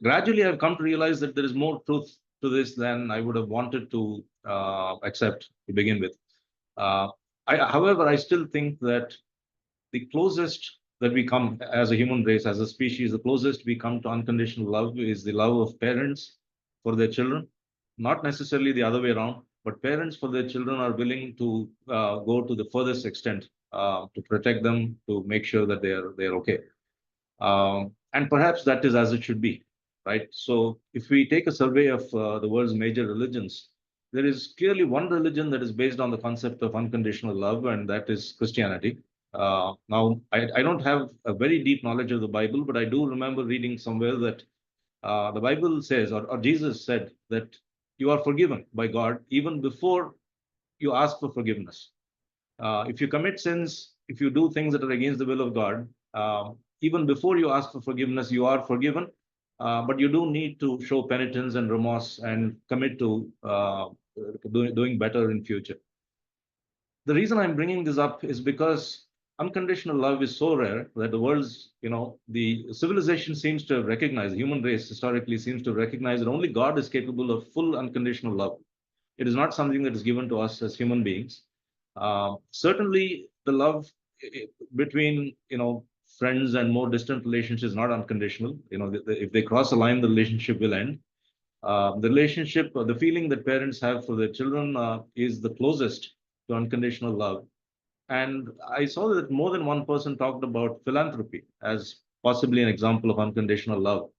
Speaker 6: Gradually, I've come to realize that there is more truth to this than I would have wanted to accept to begin with. Uh, however, I still think that the closest that we come as a human race, as a species, the closest we come to unconditional love is the love of parents for their children. Not necessarily the other way around, but parents for their children are willing to go to the furthest extent to protect them, to make sure that they're okay. And perhaps that is as it should be, right? So, if we take a survey of the world's major religions, there is clearly one religion that is based on the concept of unconditional love, and that is Christianity. Now, I don't have a very deep knowledge of the Bible, but I do remember reading somewhere that the Bible says, or Jesus said, that you are forgiven by God even before you ask for forgiveness. If you commit sins, if you do things that are against the will of God, even before you ask for forgiveness, you are forgiven. But you do need to show penitence and remorse and commit to doing better in future. The reason I'm bringing this up is because unconditional love is so rare that the civilization seems to recognize, the human race historically seems to recognize that only God is capable of full unconditional love. It is not something that is given to us as human beings. Certainly, the love between friends and more distant relationships is not unconditional. If they cross a line, the relationship will end. The relationship, the feeling that parents have for their children is the closest to unconditional love. And I saw that more than one person talked about philanthropy as possibly an example of unconditional love.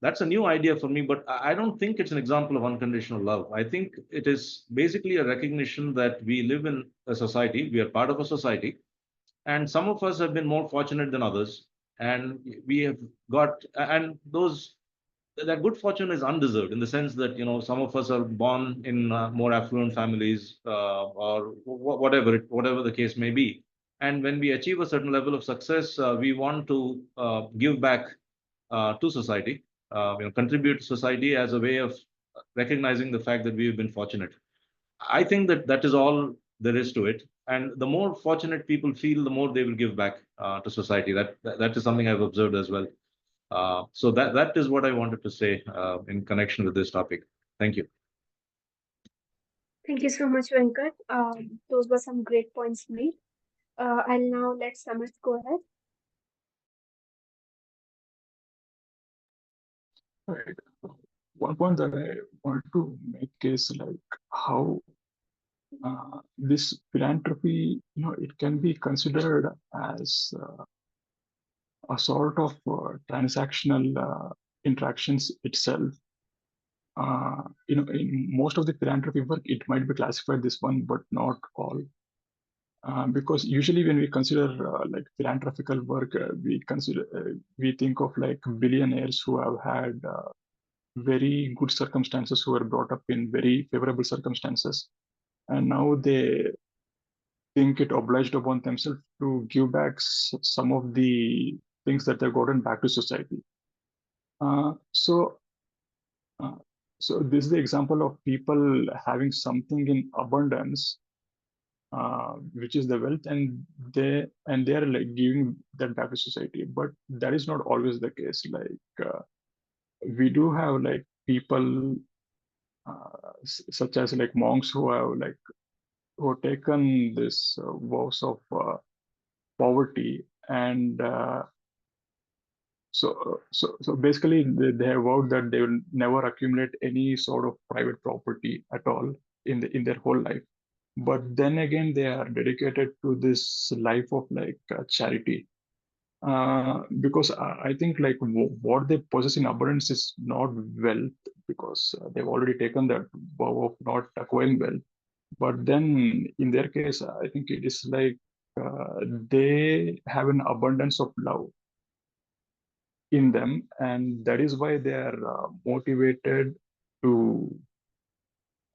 Speaker 6: That's a new idea for me, but I don't think it's an example of unconditional love. I think it is basically a recognition that we live in a society, we are part of a society, and some of us have been more fortunate than others, and we have got, and those that good fortune is undeserved in the sense that some of us are born in more affluent families, or whatever the case may be, and when we achieve a certain level of success, we want to give back to society, contribute to society as a way of recognizing the fact that we've been fortunate. I think that that is all there is to it. And the more fortunate people feel, the more they will give back to society. That is something I've observed as well. So that is what I wanted to say in connection with this topic. Thank you.
Speaker 1: Thank you so much, Venkat. Those were some great points made. And now let Samarth go ahead.
Speaker 2: Right. One point that I want to make is like how this philanthropy, it can be considered as a sort of transactional interactions itself. In most of the philanthropy work, it might be classified this one, but not all. Because usually when we consider like philanthropical work, we think of like billionaires who have had very good circumstances, who were brought up in very favorable circumstances, and now they think it obliged upon themselves to give back some of the things that they've gotten back to society. Uh, so, uh, so this is the example of people having something in abundance, which is the wealth, and they're like giving that back to society. But that is not always the case. Like we do have like people such as like monks who have taken this vows of poverty, and so basically they have vowed that they will never accumulate any sort of private property at all in their whole life. But then again, they are dedicated to this life of like charity. Because I think like what they possess in abundance is not wealth, because they've already taken that vow of not acquiring wealth. But then in their case, I think it is like they have an abundance of love in them, and that is why they are motivated to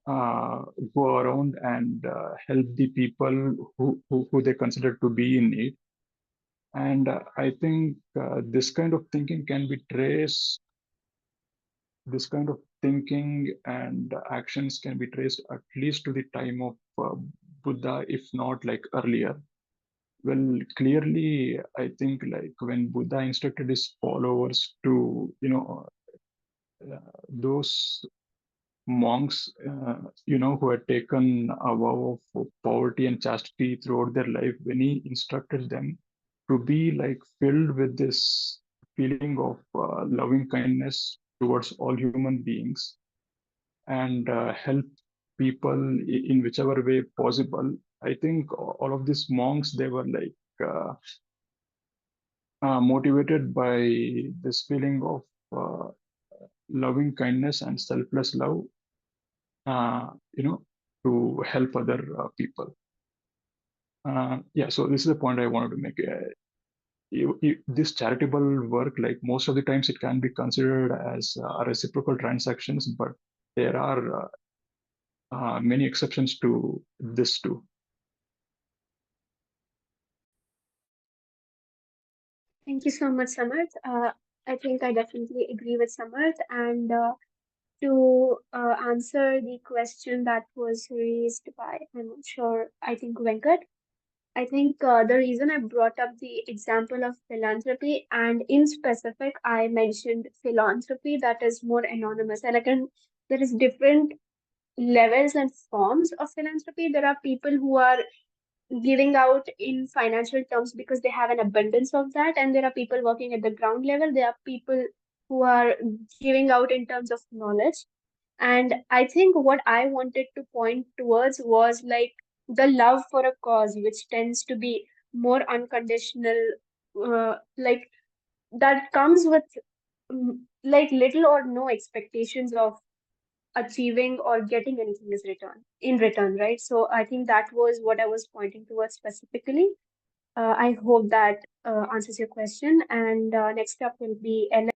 Speaker 2: uh, go around and help the people who they consider to be in need. And I think this kind of thinking and actions can be traced at least to the time of Buddha, if not like earlier. Well, clearly, I think like when Buddha instructed his followers to, those monks, who had taken a vow of poverty and chastity throughout their life, when he instructed them to be like filled with this feeling of loving kindness towards all human beings and help people in whichever way possible. I think all of these monks, they were like motivated by this feeling of uh, loving kindness and selfless love, uh, you know, to help other people. Yeah, so this is the point I wanted to make. This charitable work, like most of the times, it can be considered as reciprocal transactions, but there are many exceptions to this too.
Speaker 1: Thank you so much, Samarth. I think I definitely agree with Samarth. And to answer the question that was raised by, I'm not sure, I think Venkat. I think the reason I brought up the example of philanthropy, and in specific, I mentioned philanthropy that is more anonymous. And again, there is different levels and forms of philanthropy. There are people who are giving out in financial terms because they have an abundance of that, and there are people working at the ground level. There are people who are giving out in terms of knowledge. And I think what I wanted to point towards was like the love for a cause, which tends to be more unconditional, like that comes with like little or no expectations of achieving or getting anything is return in return, right? So I think that was what I was pointing towards specifically. I hope that answers your question. And next up will be Ellen.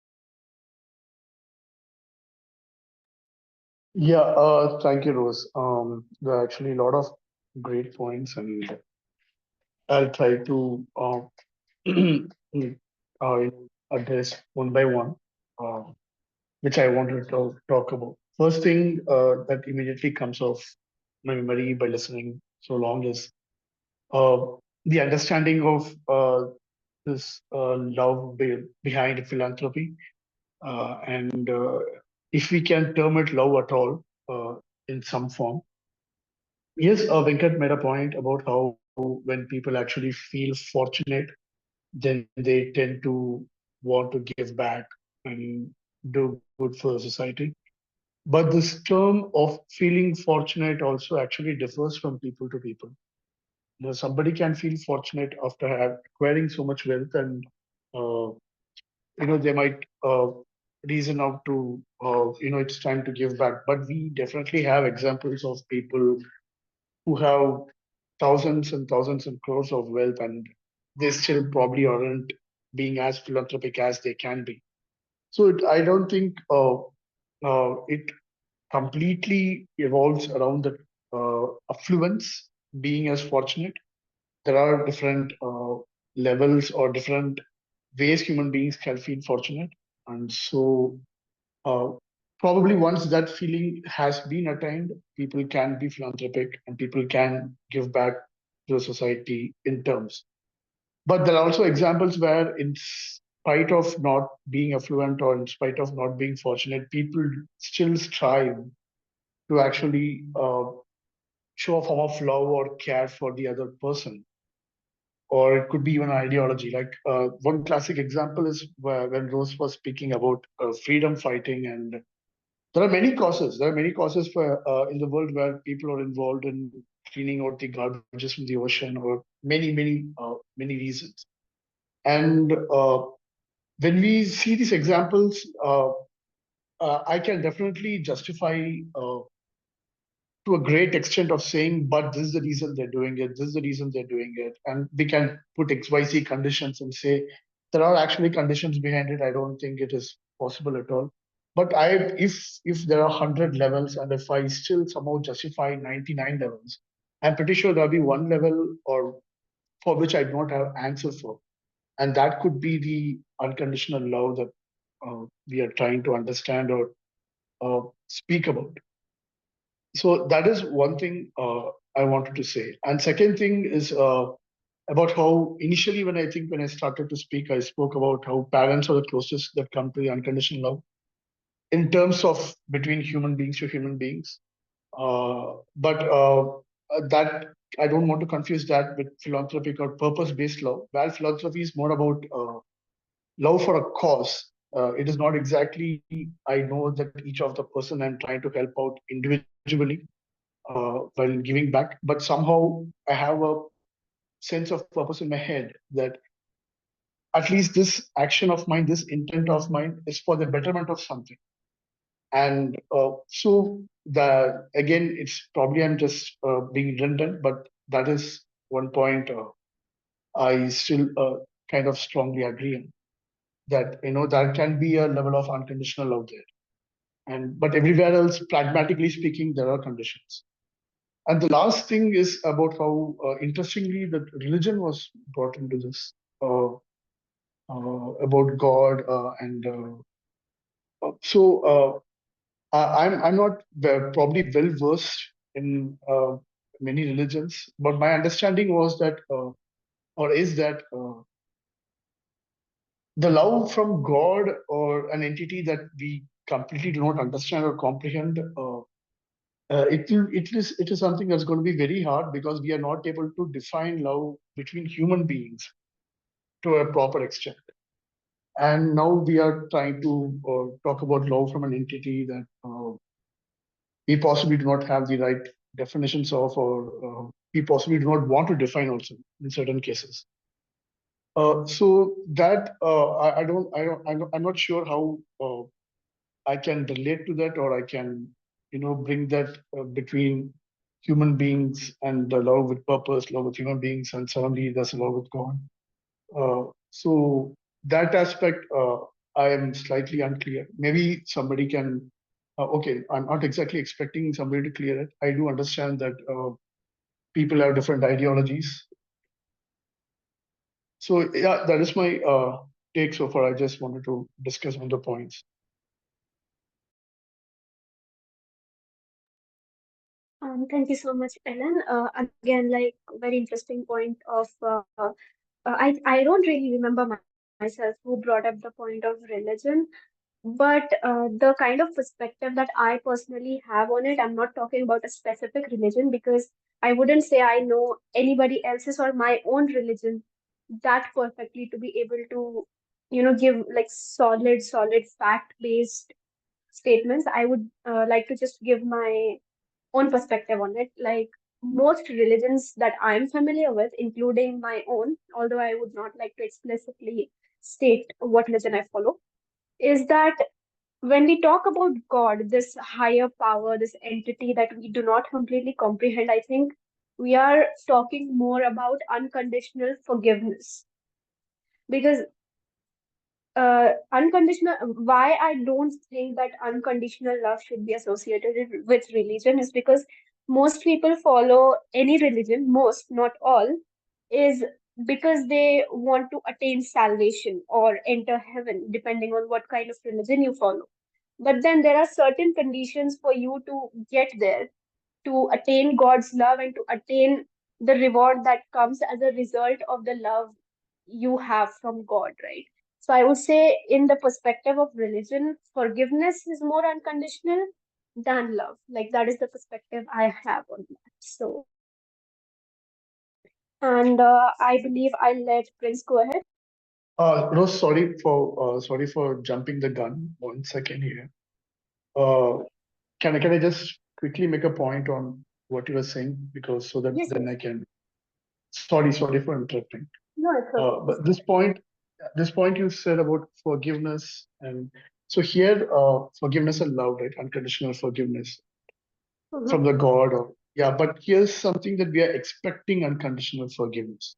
Speaker 5: Yeah, thank you, Rose. There are actually a lot of great points, and I'll try to address one by one, uh, which I wanted to talk about. First thing that immediately comes off my memory by listening so long is uh, the understanding of this love behind philanthropy. And if we can term it love at all in some form. Yes, Venkat made a point about how when people actually feel fortunate, then they tend to want to give back and do good for society. But this term of feeling fortunate also actually differs from people to people. Somebody can feel fortunate after acquiring so much wealth, and uh, they might reason out to it's time to give back. But we definitely have examples of people who have thousands and thousands and crores of wealth, and they still probably aren't being as philanthropic as they can be. So I don't think it completely evolves around the affluence being as fortunate. There are different levels or different ways human beings can feel fortunate. And so uh, probably once that feeling has been attained, people can be philanthropic and people can give back to the society in terms. But there are also examples where, in spite of not being affluent or in spite of not being fortunate, people still strive to actually show a form of love or care for the other person. Or it could be even an ideology. Like one classic example is when Rose was speaking about freedom fighting, and there are many causes. There are many causes for in the world where people are involved in cleaning out the garbages from the ocean, or many reasons. And when we see these examples, I can definitely justify to a great extent of saying, but this is the reason they're doing it. This is the reason they're doing it, and we can put XYZ conditions and say there are actually conditions behind it. I don't think it is possible at all. But if there are 100 levels, and if I still somehow justify 99 levels, I'm pretty sure there'll be one level or for which I do not have answer for, and that could be the unconditional love that we are trying to understand or speak about. So that is one thing I wanted to say. And second thing is about how initially when I started to speak, I spoke about how parents are the closest that come to the unconditional love. in terms of between human beings to human beings. But that I don't want to confuse that with philanthropic or purpose-based love. Where philanthropy is more about love for a cause. It is not exactly I know that each of the person I'm trying to help out individually while giving back, but somehow I have a sense of purpose in my head that at least this action of mine, this intent of mine is for the betterment of something. And so the again, it's probably I'm just being redundant, but that is one point I still kind of strongly agree on, that there can be a level of unconditional love there, and but everywhere else, pragmatically speaking, there are conditions. And the last thing is about how interestingly that religion was brought into this about God so. I'm not probably well versed in many religions, but my understanding was that, or is that, the love from God or an entity that we completely do not understand or comprehend, it is something that's going to be very hard because we are not able to define love between human beings to a proper extent. And now we are trying to talk about love from an entity that we possibly do not have the right definitions of, or we possibly do not want to define also in certain cases. So that I'm not sure how I can relate to that, or I can, bring that between human beings and the love with purpose, love with human beings, and suddenly there's love with God. So that aspect, I am slightly unclear. Maybe somebody can. Okay, I'm not exactly expecting somebody to clear it. I do understand that people have different ideologies. So yeah, that is my take so far. I just wanted to discuss on the points.
Speaker 1: Thank you so much, Ellen. Again, like very interesting point of I don't really remember myself who brought up the point of religion, but the kind of perspective that I personally have on it, I'm not talking about a specific religion because I wouldn't say I know anybody else's or my own religion that perfectly to be able to, give like solid fact-based statements. I would like to just give my own perspective on it. Like most religions that I'm familiar with, including my own, although I would not like to explicitly state what religion I follow, is that when we talk about God, this higher power, this entity that we do not completely comprehend, I think we are talking more about unconditional forgiveness. Because unconditional, why I don't think that unconditional love should be associated with religion is because most people follow any religion, most, not all, is because they want to attain salvation or enter heaven, depending on what kind of religion you follow. But then there are certain conditions for you to get there, to attain God's love and to attain the reward that comes as a result of the love you have from God, right? So I would say, in the perspective of religion, forgiveness is more unconditional than love. Like that is the perspective I have on that. So, and I believe I'll let Prince go ahead.
Speaker 5: Rose, sorry for jumping the gun. 1 second here. Can I just quickly make a point on what you were saying, because so that
Speaker 1: Yes,
Speaker 5: then
Speaker 1: yes.
Speaker 5: I can. Sorry for interrupting.
Speaker 1: No, it's okay.
Speaker 5: But this point you said about forgiveness, and so here, forgiveness and love, right? Unconditional forgiveness from
Speaker 1: Mm-hmm.
Speaker 5: the God, or yeah. But here's something that we are expecting: unconditional forgiveness.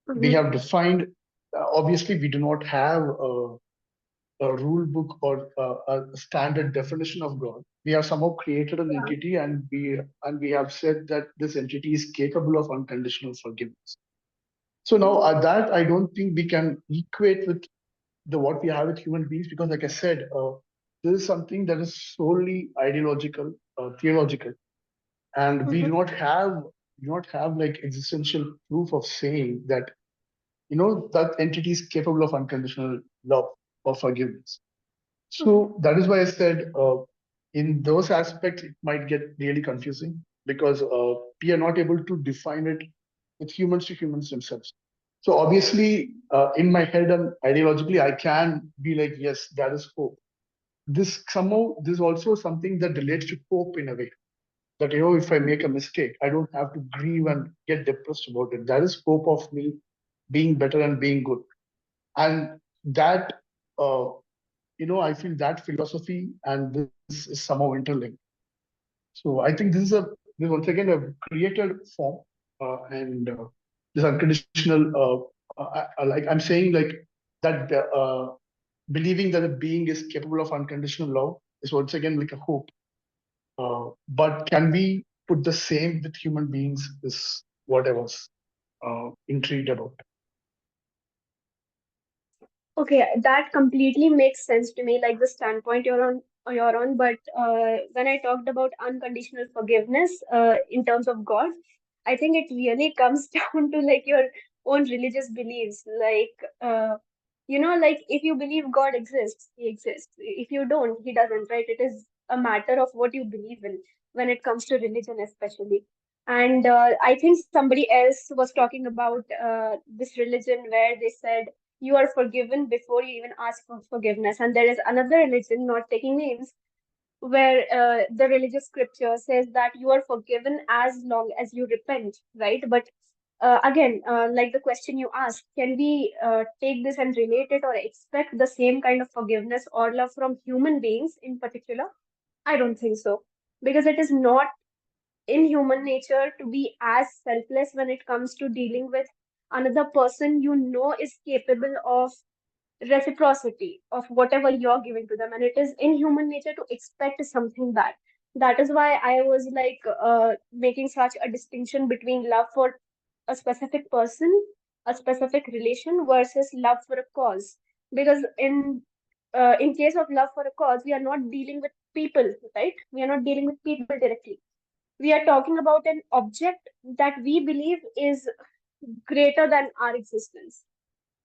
Speaker 5: We
Speaker 1: Mm-hmm.
Speaker 5: have defined. Obviously, we do not have a rule book or a standard definition of God. We have somehow created an
Speaker 1: Yeah.
Speaker 5: entity, and we have said that this entity is capable of unconditional forgiveness. So now that I don't think we can equate with the what we have with human beings, because like I said, this is something that is solely ideological, theological, and we
Speaker 1: Mm-hmm.
Speaker 5: do not have like existential proof of saying that that entity is capable of unconditional love or forgiveness. So that is why I said in those aspects it might get really confusing because we are not able to define it with humans to humans themselves. So obviously, in my head and ideologically, I can be like, yes, that is hope. This is also something that relates to hope in a way. That if I make a mistake, I don't have to grieve and get depressed about it. That is hope of me being better and being good. And that uh, I feel that philosophy and this is somehow interlinked. So I think this once again a created form, and this unconditional, like I'm saying, like that believing that a being is capable of unconditional love is once again like a hope. But can we put the same with human beings? Is what I was intrigued about.
Speaker 1: Okay, that completely makes sense to me, like the standpoint you're on. But when I talked about unconditional forgiveness, in terms of God, I think it really comes down to like your own religious beliefs. Like if you believe God exists, He exists. If you don't, He doesn't, right? It is a matter of what you believe in when it comes to religion, especially. And I think somebody else was talking about this religion where they said you are forgiven before you even ask for forgiveness. And there is another religion, not taking names, where the religious scripture says that you are forgiven as long as you repent, right? But again, like the question you asked, can we take this and relate it or expect the same kind of forgiveness or love from human beings in particular? I don't think so, because it is not in human nature to be as selfless when it comes to dealing with another person you know is capable of reciprocity of whatever you're giving to them, and it is in human nature to expect something back. That is why I was like making such a distinction between love for a specific person, a specific relation, versus love for a cause. Because in case of love for a cause, we are not dealing with people, right? We are not dealing with people directly. We are talking about an object that we believe is greater than our existence.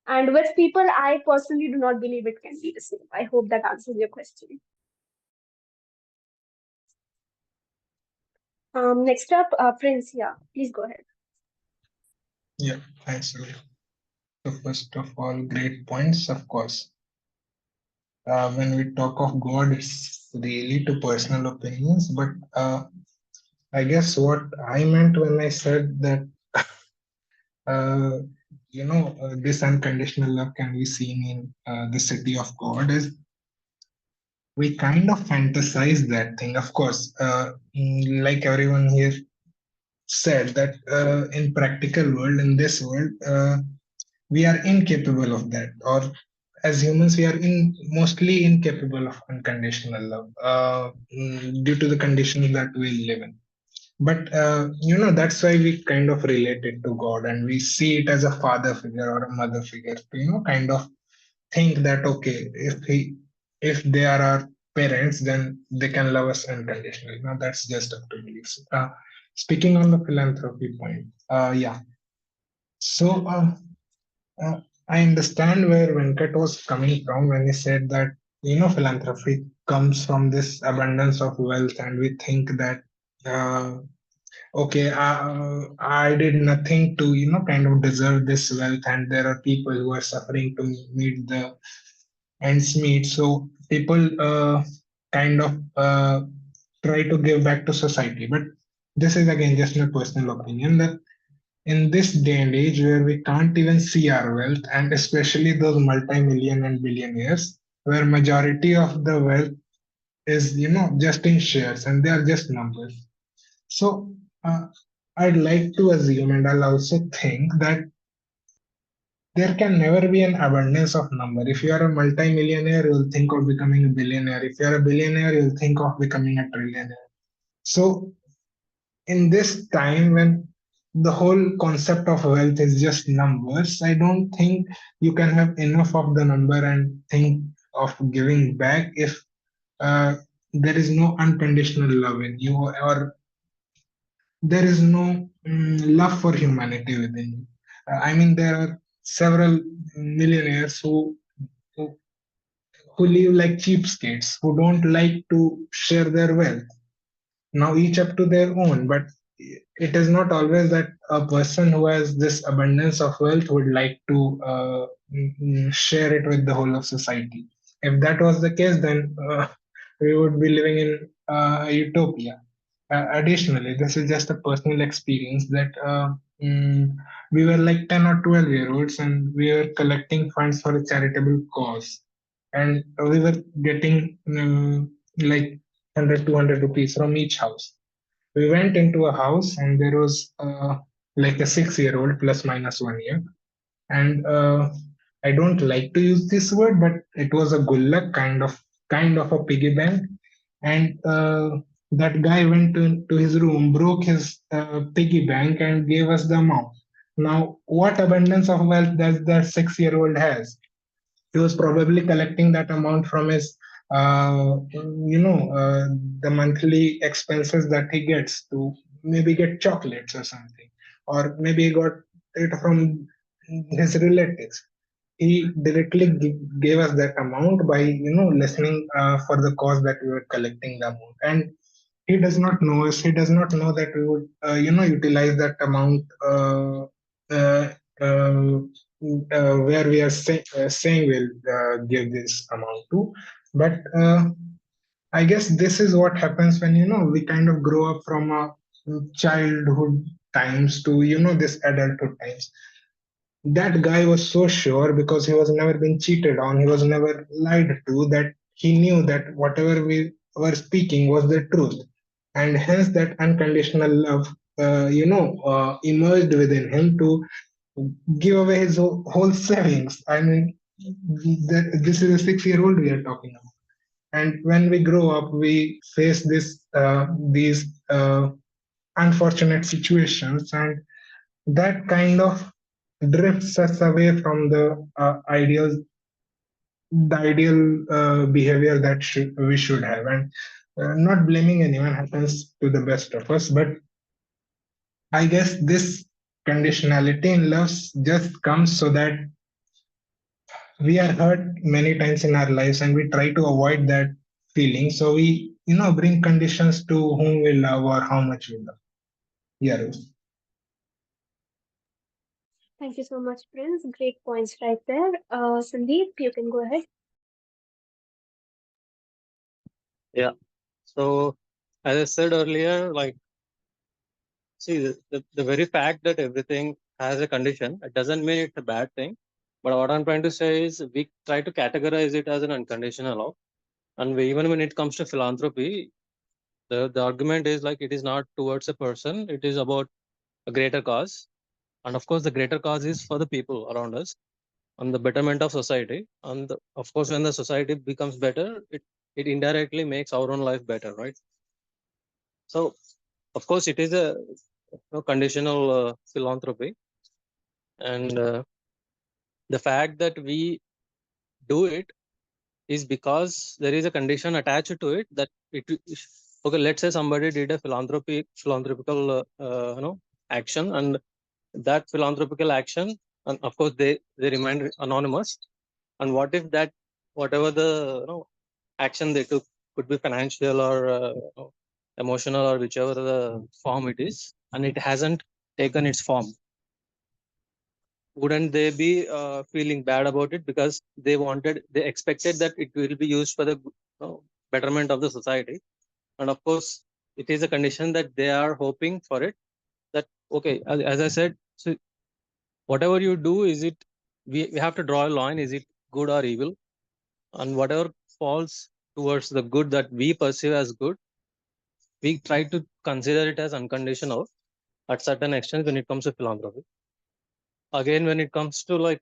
Speaker 1: And with people, I personally do not believe it can be the same. I hope that answers your question. Next up, Prince. Yeah, please go ahead.
Speaker 3: Yeah, thanks. So first of all, great points, of course. When we talk of God, it's really to personal opinions, but I guess what I meant when I said that, uh, this unconditional love can be seen in the city of God is we kind of fantasize that thing. Of course, like everyone here said, that in practical world, in this world, we are incapable of that, or as humans we are mostly incapable of unconditional love, due to the conditions that we live in. But that's why we kind of relate it to God, and we see it as a father figure or a mother figure to kind of think that, okay, if they are our parents, then they can love us unconditionally. Now that's just up to beliefs. Speaking on the philanthropy point, yeah, so uh, I understand where Venkat was coming from when he said that philanthropy comes from this abundance of wealth, and we think that, okay, I did nothing to kind of deserve this wealth, and there are people who are suffering to meet the ends meet. So people kind of try to give back to society, but this is again just my personal opinion that in this day and age where we can't even see our wealth, and especially those multi-million and billionaires, where majority of the wealth is just in shares and they are just numbers. So I'd like to assume, and I'll also think that there can never be an abundance of number. If you are a multi-millionaire, you'll think of becoming a billionaire. If you're a billionaire, you'll think of becoming a trillionaire. So in this time when the whole concept of wealth is just numbers, I don't think you can have enough of the number and think of giving back if uh, there is no unconditional love in you, or there is no love for humanity within you. I mean, there are several millionaires who who live like cheapskates, who don't like to share their wealth. Now each up to their own, but it is not always that a person who has this abundance of wealth would like to share it with the whole of society. If that was the case, then we would be living in a utopia. Additionally, this is just a personal experience that mm, we were like 10 or 12-year-olds and we were collecting funds for a charitable cause. And we were getting like 100, 200 rupees from each house. We went into a house and there was like a 6-year-old plus minus 1 year. And I don't like to use this word, but it was a gullak kind of a piggy bank. And that guy went to his room, broke his piggy bank, and gave us the amount. Now, what abundance of wealth does that 6-year-old has? He was probably collecting that amount from his the monthly expenses that he gets to maybe get chocolates or something, or maybe he got it from his relatives. He directly gave us that amount by listening for the cause that we were collecting the amount. And he does not know us. He does not know that we would utilize that amount uh, uh, where we are saying we'll give this amount to. But I guess this is what happens when we kind of grow up from a childhood times to this adulthood times. That guy was so sure because he was never been cheated on, he was never lied to, that he knew that whatever we were speaking was the truth. And hence that unconditional love emerged within him to give away his whole savings. I mean, this is a 6-year-old we are talking about. And when we grow up, we face these unfortunate situations, and that kind of drifts us away from the ideal behavior that we should have. And not blaming anyone, happens to the best of us. But I guess this conditionality in love just comes so that we are hurt many times in our lives and we try to avoid that feeling. So we bring conditions to whom we love or how much we love. Yeah, Rose.
Speaker 1: Thank you so much, Prince. Great points right there. Sandeep, you can go ahead.
Speaker 4: Yeah. So as I said earlier, like, see, the very fact that everything has a condition, it doesn't mean it's a bad thing. But what I'm trying to say is we try to categorize it as an unconditional love. And even when it comes to philanthropy, the argument is like it is not towards a person, it is about a greater cause. And of course, the greater cause is for the people around us and the betterment of society. And of course, when the society becomes better, it indirectly makes our own life better, right? So, of course, it is a conditional philanthropy. And the fact that we do it is because there is a condition attached to it that okay, let's say somebody did a philanthropical action, and that philanthropical action, and of course they remain anonymous. And what if that whatever the action they took could be financial or emotional or whichever the form it is, and it hasn't taken its form? Wouldn't they be feeling bad about it because they expected that it will be used for the betterment of the society? And of course, it is a condition that they are hoping for it. That okay, as I said, so whatever you do, is it we have to draw a line. Is it good or evil? And whatever falls towards the good that we perceive as good, we try to consider it as unconditional at certain extent when it comes to philanthropy. Again, when it comes to like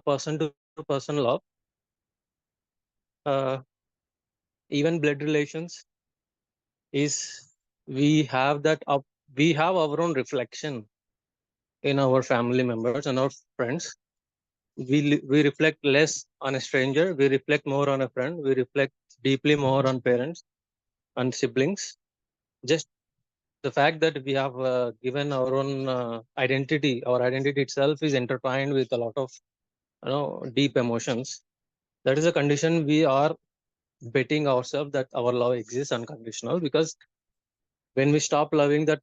Speaker 4: person to person love, uh, even blood relations, is we have that up, we have our own reflection in our family members and our friends. We reflect less on a stranger, we reflect more on a friend, we reflect deeply more on parents and siblings. Just the fact that we have given our own identity, our identity itself is intertwined with a lot of deep emotions. that is a condition we are betting ourselves that our love exists unconditional, because when we stop loving that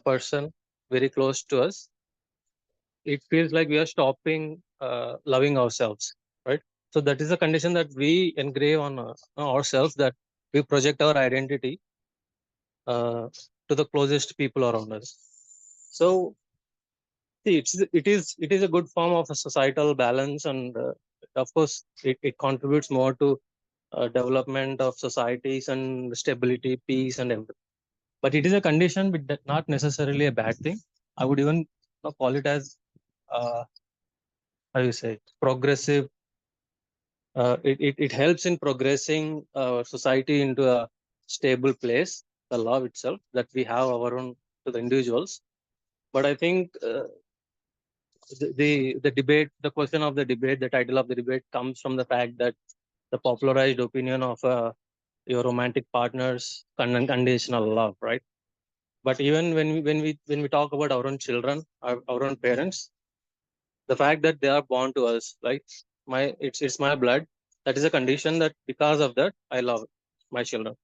Speaker 4: person very close to us, it feels like we are stopping loving ourselves, right? So that is a condition that we engrave on ourselves, that we project our identity uh, to the closest people around us. So see, it is a good form of a societal balance, and of course, it contributes more to development of societies and stability, peace, and everything. But it is a condition, but not necessarily a bad thing. I would even call it as how you say, progressive. It helps in progressing society into a stable place. The love itself that we have our own to the individuals. But I think the debate, the question of the debate, the title of the debate comes from the fact that the popularized opinion of your romantic partner's unconditional love, right? But even when we talk about our own children, our own parents, the fact that they are born to us, like it's my blood, that is a condition that because of that I love my children.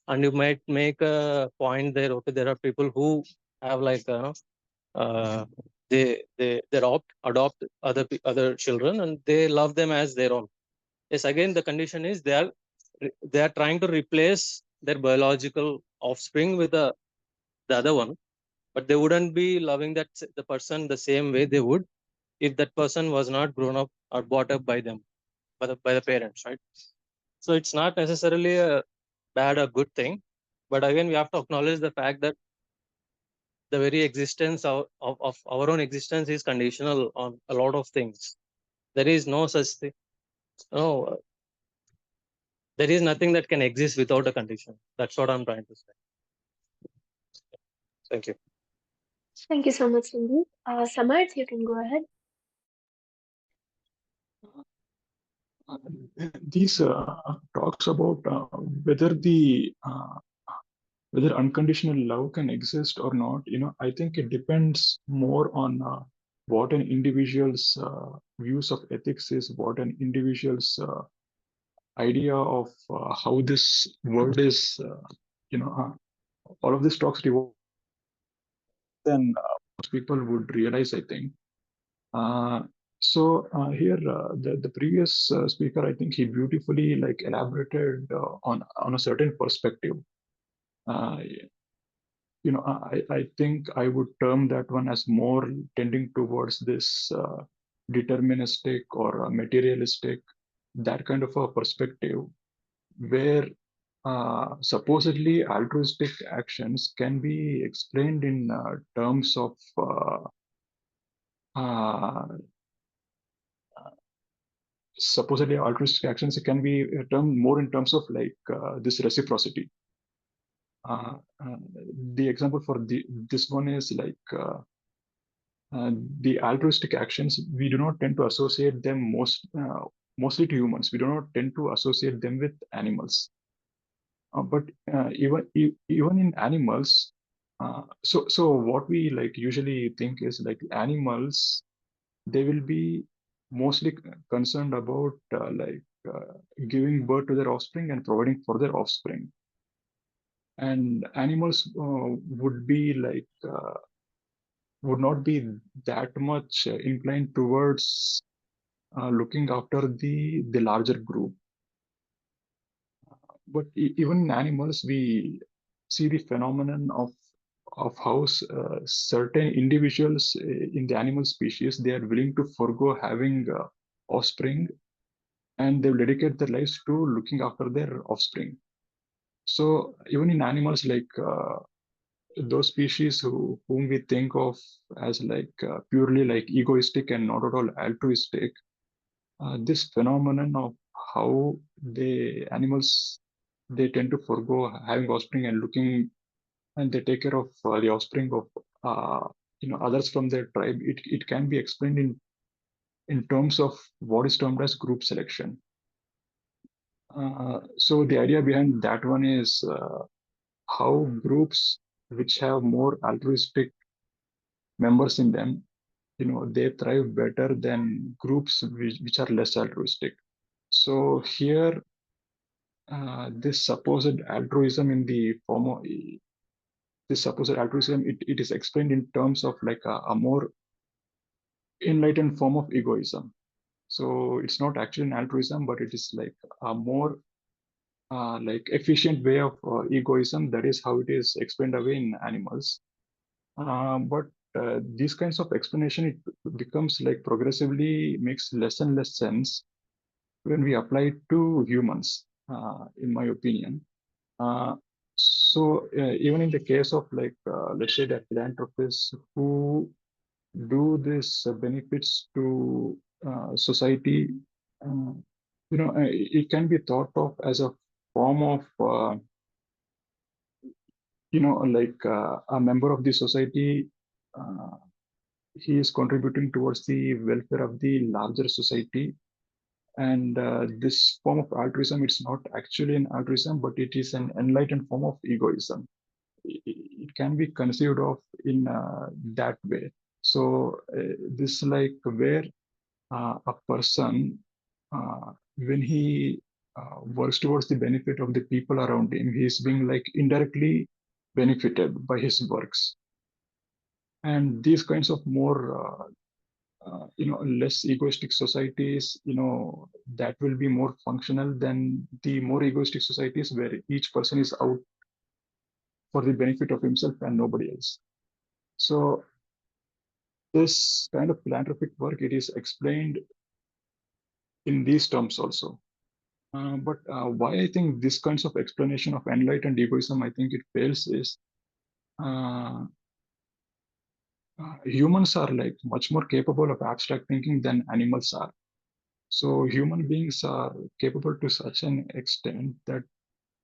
Speaker 4: And you might make a point there, okay, there are people who have like uh, they adopt other children and they love them as their own. Yes, again the condition is they are trying to replace their biological offspring with the other one, but they wouldn't be loving the person the same way they would if that person was not grown up or brought up by them, by the parents, right? So it's not necessarily a bad or good thing, but again we have to acknowledge the fact that the very existence of our own existence is conditional on a lot of things. There is no such thing. No, there is nothing that can exist without a condition. That's what I'm trying to say. Thank you.
Speaker 1: Thank you so much, Sandeep. Samarth, you can go ahead.
Speaker 2: Uh, these talks about whether the whether unconditional love can exist or not, I think it depends more on what an individual's views of ethics is, what an individual's idea of how this world is, all of these talks revolve, then most people would realize, I think. Uh, here, the previous speaker, I think he beautifully like elaborated on a certain perspective. Uh, I think I would term that one as more tending towards this deterministic or materialistic, that kind of a perspective, where supposedly altruistic actions can be explained in terms of uh, supposedly altruistic actions can be termed more in terms of like this reciprocity. Uh, uh, the example for this one is like the altruistic actions. We do not tend to associate them mostly to humans. We do not tend to associate them with animals. But even in animals, so what we like usually think is like animals, they will be mostly concerned about giving birth to their offspring and providing for their offspring. And animals would not be that much inclined towards looking after the larger group. But even in animals, we see the phenomenon of how certain individuals in the animal species, they are willing to forego having offspring, and they will dedicate their lives to looking after their offspring. So even in animals, like those species whom we think of as like purely like egoistic and not at all altruistic, this phenomenon of how the animals, they tend to forego having offspring and looking, and they take care of the offspring of others from their tribe. It can be explained in terms of what is termed as group selection. So the idea behind that one is how groups which have more altruistic members in them, they thrive better than groups which are less altruistic. So here, this supposed altruism in the form of this supposed altruism, it is explained in terms of like a more enlightened form of egoism. So it's not actually an altruism, but it is like a more like efficient way of egoism. That is how it is explained away in animals. But these kinds of explanation, it becomes like progressively makes less and less sense when we apply it to humans, in my opinion. So even in the case of like, let's say that philanthropists who do this benefits to society, uh, it can be thought of as a form of, like a member of the society. Uh, he is contributing towards the welfare of the larger society. And this form of altruism, it's not actually an altruism, but it is an enlightened form of egoism. It can be conceived of in that way. So this like where a person, when he works towards the benefit of the people around him, he is being like indirectly benefited by his works. And these kinds of more less egoistic societies, that will be more functional than the more egoistic societies where each person is out for the benefit of himself and nobody else. So this kind of philanthropic work, it is explained in these terms also. But why I think this kinds of explanation of enlightened egoism, I think it fails is, uh, humans are like much more capable of abstract thinking than animals are. So human beings are capable to such an extent that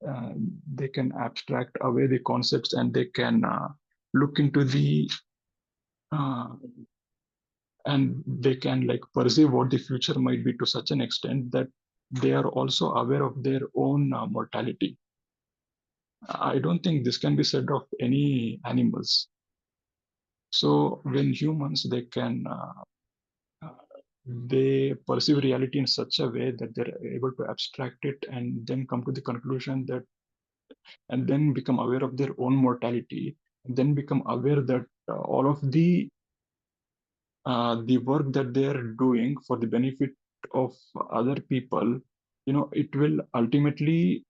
Speaker 2: uh, they can abstract away the concepts, and they can look into the uh, and they can like perceive what the future might be to such an extent that they are also aware of their own mortality. I don't think this can be said of any animals. So when humans, uh, they perceive reality in such a way that they're able to abstract it and then come to the conclusion that, and then become aware of their own mortality, and then become aware that all of the work that they are doing for the benefit of other people, it will ultimately,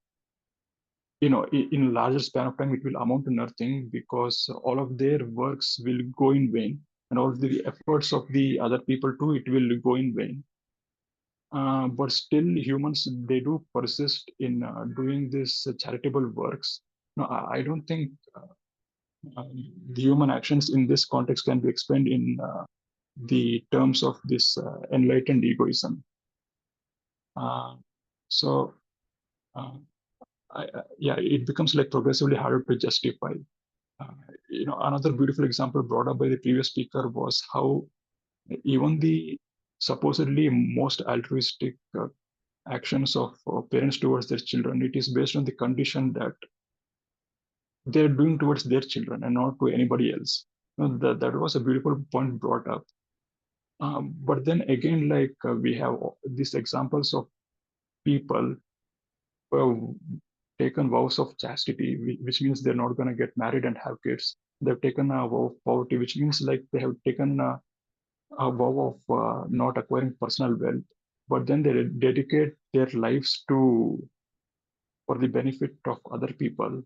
Speaker 2: in a larger span of time, it will amount to nothing, because all of their works will go in vain, and all of the efforts of the other people too, it will go in vain. But still, humans, they do persist in doing this charitable works. No, I don't think the human actions in this context can be explained in the terms of this enlightened egoism. Uh, so, uh, yeah, it becomes like progressively harder to justify. Uh, Another beautiful example brought up by the previous speaker was how even the supposedly most altruistic actions of parents towards their children, it is based on the condition that they're doing towards their children and not to anybody else. That was a beautiful point brought up. But then again, like we have these examples of people who have taken vows of chastity, which means they're not going to get married and have kids. They've taken a vow of poverty, which means like they have taken a vow of not acquiring personal wealth. But then they dedicate their lives to for the benefit of other people.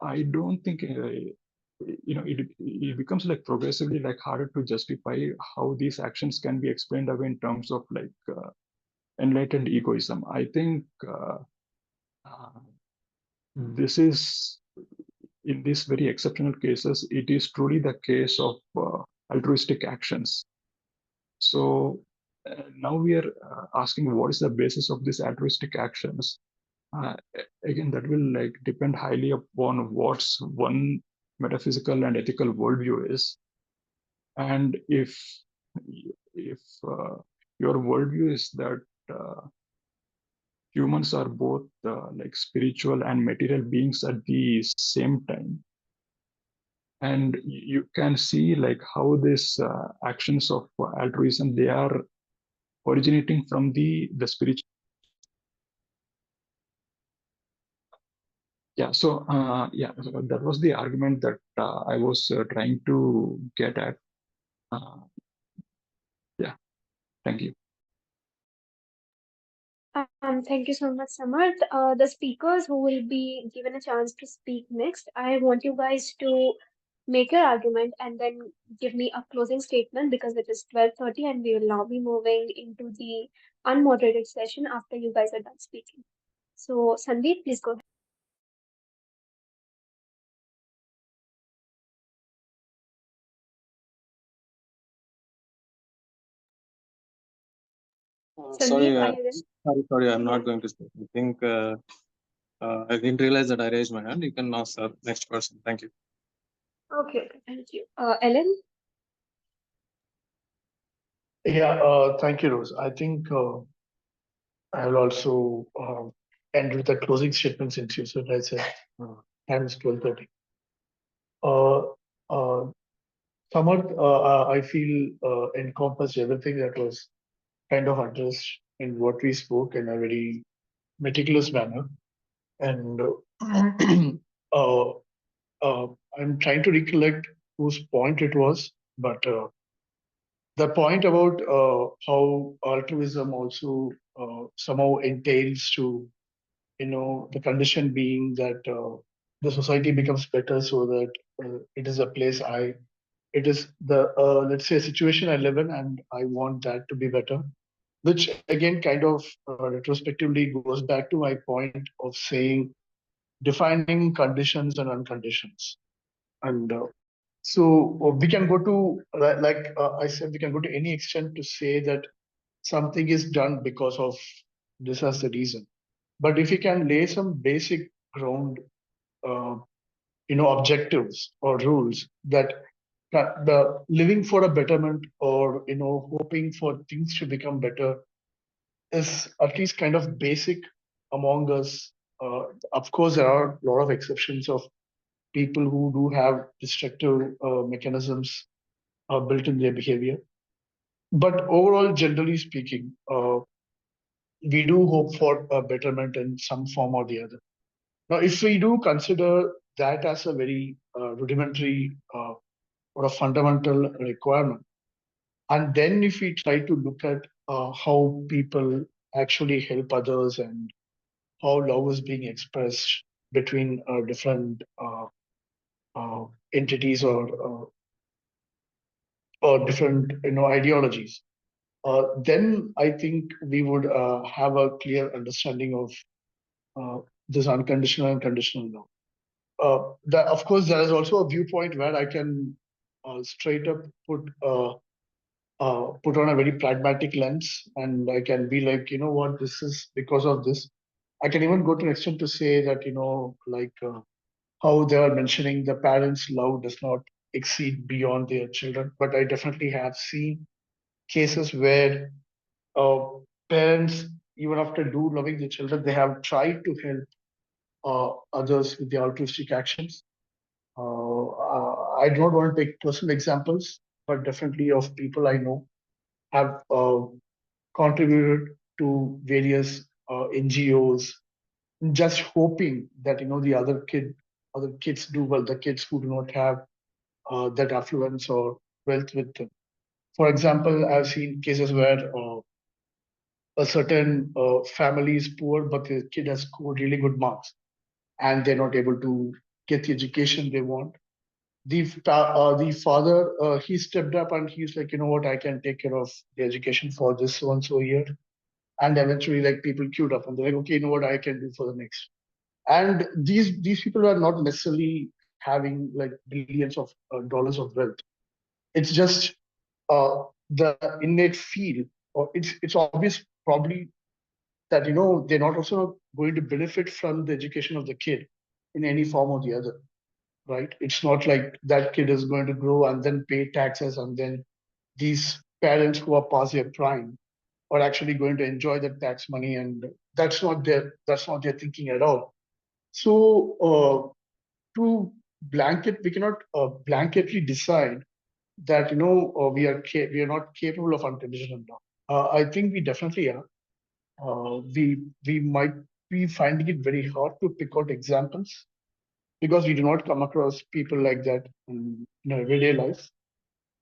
Speaker 2: I don't think it becomes like progressively like harder to justify how these actions can be explained away in terms of like enlightened egoism. I think uh, this is, in these very exceptional cases, it is truly the case of altruistic actions. So now we are asking what is the basis of these altruistic actions. uh, Again, that will like depend highly upon what's one metaphysical and ethical worldview is. And if your worldview is that humans are both like spiritual and material beings at the same time, and you can see like how these actions of altruism, they are originating from the spiritual. Yeah, so so that was the argument that I was trying to get at. Uh, yeah, thank you.
Speaker 1: Thank you so much, Samarth. The speakers who will be given a chance to speak next, I want you guys to make your argument and then give me a closing statement because it is 12:30 and we will now be moving into the unmoderated session after you guys are done speaking. So, Sandeep, please go ahead.
Speaker 4: Sorry,
Speaker 1: Sandeep, are you there?
Speaker 4: sorry, I'm
Speaker 1: Yeah.
Speaker 4: not going to speak. I think I didn't realize that I raised my hand. You can now serve next person. Thank you.
Speaker 1: Okay, okay, thank you. Ellen?
Speaker 5: Yeah, thank you, Rose. I think I will also end with a closing statement since you said I said time is 12:30. Uh, uh, Samarth, I feel encompassed everything that was kind of addressed in what we spoke in a very meticulous manner. And uh, uh, I'm trying to recollect whose point it was, but the point about how altruism also somehow entails to, the condition being that the society becomes better so that it is a place it is the, let's say, a situation I live in and I want that to be better, which again kind of retrospectively goes back to my point of saying defining conditions and unconditions. And we can go to, like I said, we can go to any extent to say that something is done because of this as the reason. But if we can lay some basic ground, uh, objectives or rules that the living for a betterment or hoping for things to become better is at least kind of basic among us. Of course, there are a lot of exceptions of people who do have destructive mechanisms built in their behavior. But overall, generally speaking, we do hope for a betterment in some form or the other. Now, if we do consider that as a very rudimentary or a fundamental requirement, and then if we try to look at how people actually help others and how love is being expressed between different uh, entities or different ideologies, then I think we would have a clear understanding of this unconditional and conditional love. Of course, there is also a viewpoint where I can straight up put on a very pragmatic lens, and I can be like, you know what, this is because of this. I can even go to an extent to say that, like how they are mentioning the parents' love does not exceed beyond their children. But I definitely have seen cases where uh, parents, even after do loving the children, they have tried to help others with the altruistic actions. I do not want to take personal examples, but definitely of people I know have contributed to various NGOs, just hoping that the other kids do well, the kids who do not have that affluence or wealth with them. For example, I've seen cases where a certain family is poor, but the kid has scored really good marks, and they're not able to get the education they want. The father, he stepped up and he's like, you know what, I can take care of the education for this so and so year. And eventually, like, people queued up and they're like, okay, you know what I can do for the next. And these people are not necessarily having like billions of dollars of wealth. It's just the innate feel, or it's obvious probably that they're not also going to benefit from the education of the kid in any form or the other, right? It's not like that kid is going to grow and then pay taxes, and then these parents who are past their prime are actually going to enjoy the tax money, and that's not their thinking at all. So to blanket, we cannot blanketly decide that we are not capable of unconditional love. I think we definitely are. We might be finding it very hard to pick out examples because we do not come across people like that in everyday life.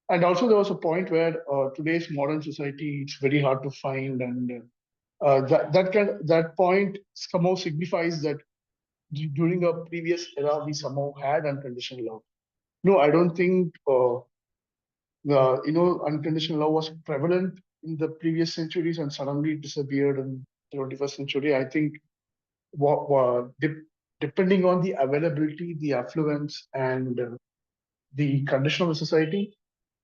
Speaker 5: And also, there was a point where today's modern society, it's very hard to find, and that point somehow signifies that during a previous era, we somehow had unconditional love. No, I don't think unconditional love was prevalent in the previous centuries and suddenly it disappeared in the 21st century. I think depending on the availability, the affluence, and the condition of the society,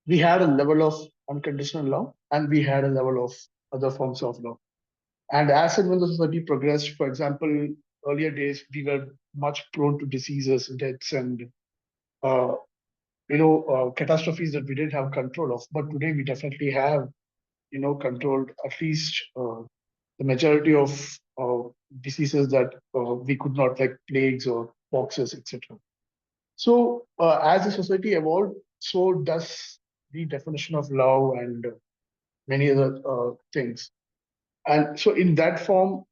Speaker 5: we had a level of unconditional love and we had a level of other forms of love. And as and when the society progressed, for example, earlier days, we were much prone to diseases, deaths, and uh, catastrophes that we didn't have control of. But today we definitely have, controlled at least the majority of diseases that we could not, like plagues or poxes, etc. So as the society evolved, so does the definition of love and many other things. And so in that form,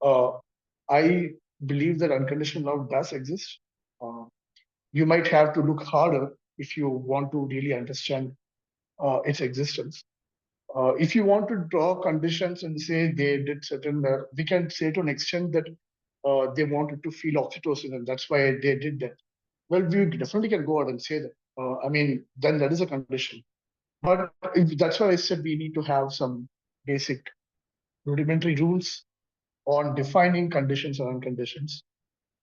Speaker 5: I believe that unconditional love does exist. Uh, you might have to look harder if you want to really understand its existence. If you want to draw conditions and say they did certain, we can say to an extent that they wanted to feel oxytocin and that's why they did that. Well, we definitely can go out and say that. I mean, then that is a condition. But that's why I said we need to have some basic rudimentary rules on defining conditions and unconditions.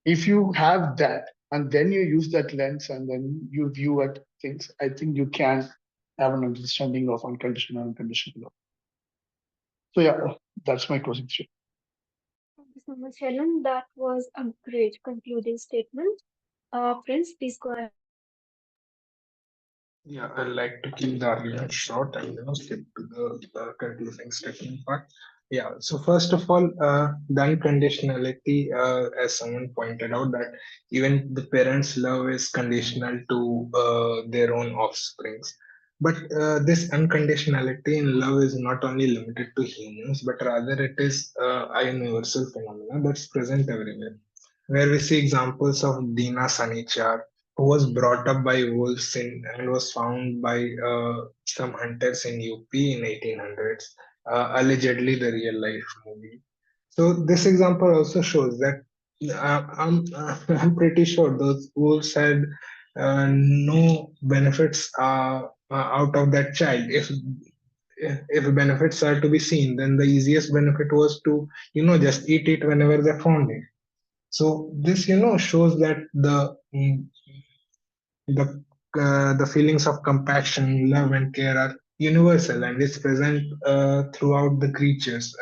Speaker 5: If you have that and then you use that lens and then you view at things, I think you can have an understanding of unconditional and unconditional love. So yeah, that's my closing statement.
Speaker 1: Thank you so much, Helen. That was a great concluding statement. Prince, please go ahead.
Speaker 3: Yeah, I like to keep the argument short and skip to the concluding statement part. Yeah, so first of all, the unconditionality, as someone pointed out, that even the parents' love is conditional to their own offsprings. But this unconditionality in love is not only limited to humans, but rather it is a universal phenomenon that's present everywhere. Where we see examples of Dina Sanichar, who was brought up by wolves and was found by some hunters in UP in 1800s, allegedly the real life movie. So this example also shows that I'm pretty sure those wolves had no benefits out of that child. If benefits are to be seen, then the easiest benefit was to just eat it whenever they found it. So this shows that the feelings of compassion, love, and care are universal and is present throughout the creatures,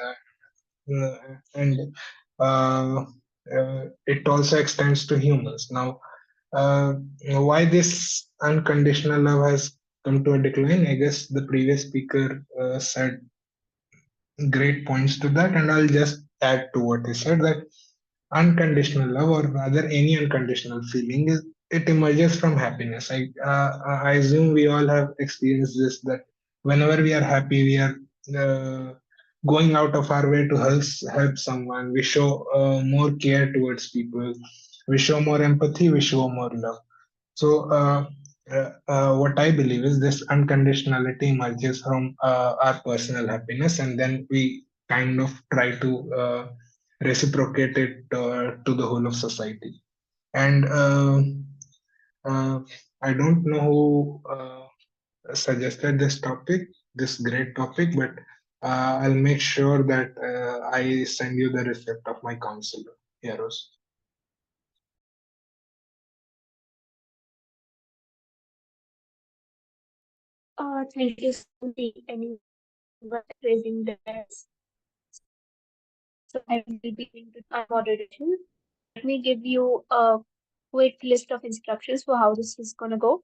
Speaker 3: and uh, it also extends to humans. Now, uh, why this unconditional love has come to a decline? I guess the previous speaker said great points to that, and I'll just add to what he said that unconditional love, or rather any unconditional feeling, is it emerges from happiness. I assume we all have experienced this, that whenever we are happy, we are uh, going out of our way to help someone. We show more care towards people. We show more empathy. We show more love. So, what I believe is this unconditionality emerges from our personal happiness, and then we kind of try to reciprocate it to the whole of society. And uh, I don't know who suggested this topic, this great topic, but I'll make sure that I send you the receipt of my counselor, Heroes.
Speaker 1: Thank you so much, anyone raising their hands. So I will be giving to moderation. Let me give you a quick list of instructions for how this is gonna go.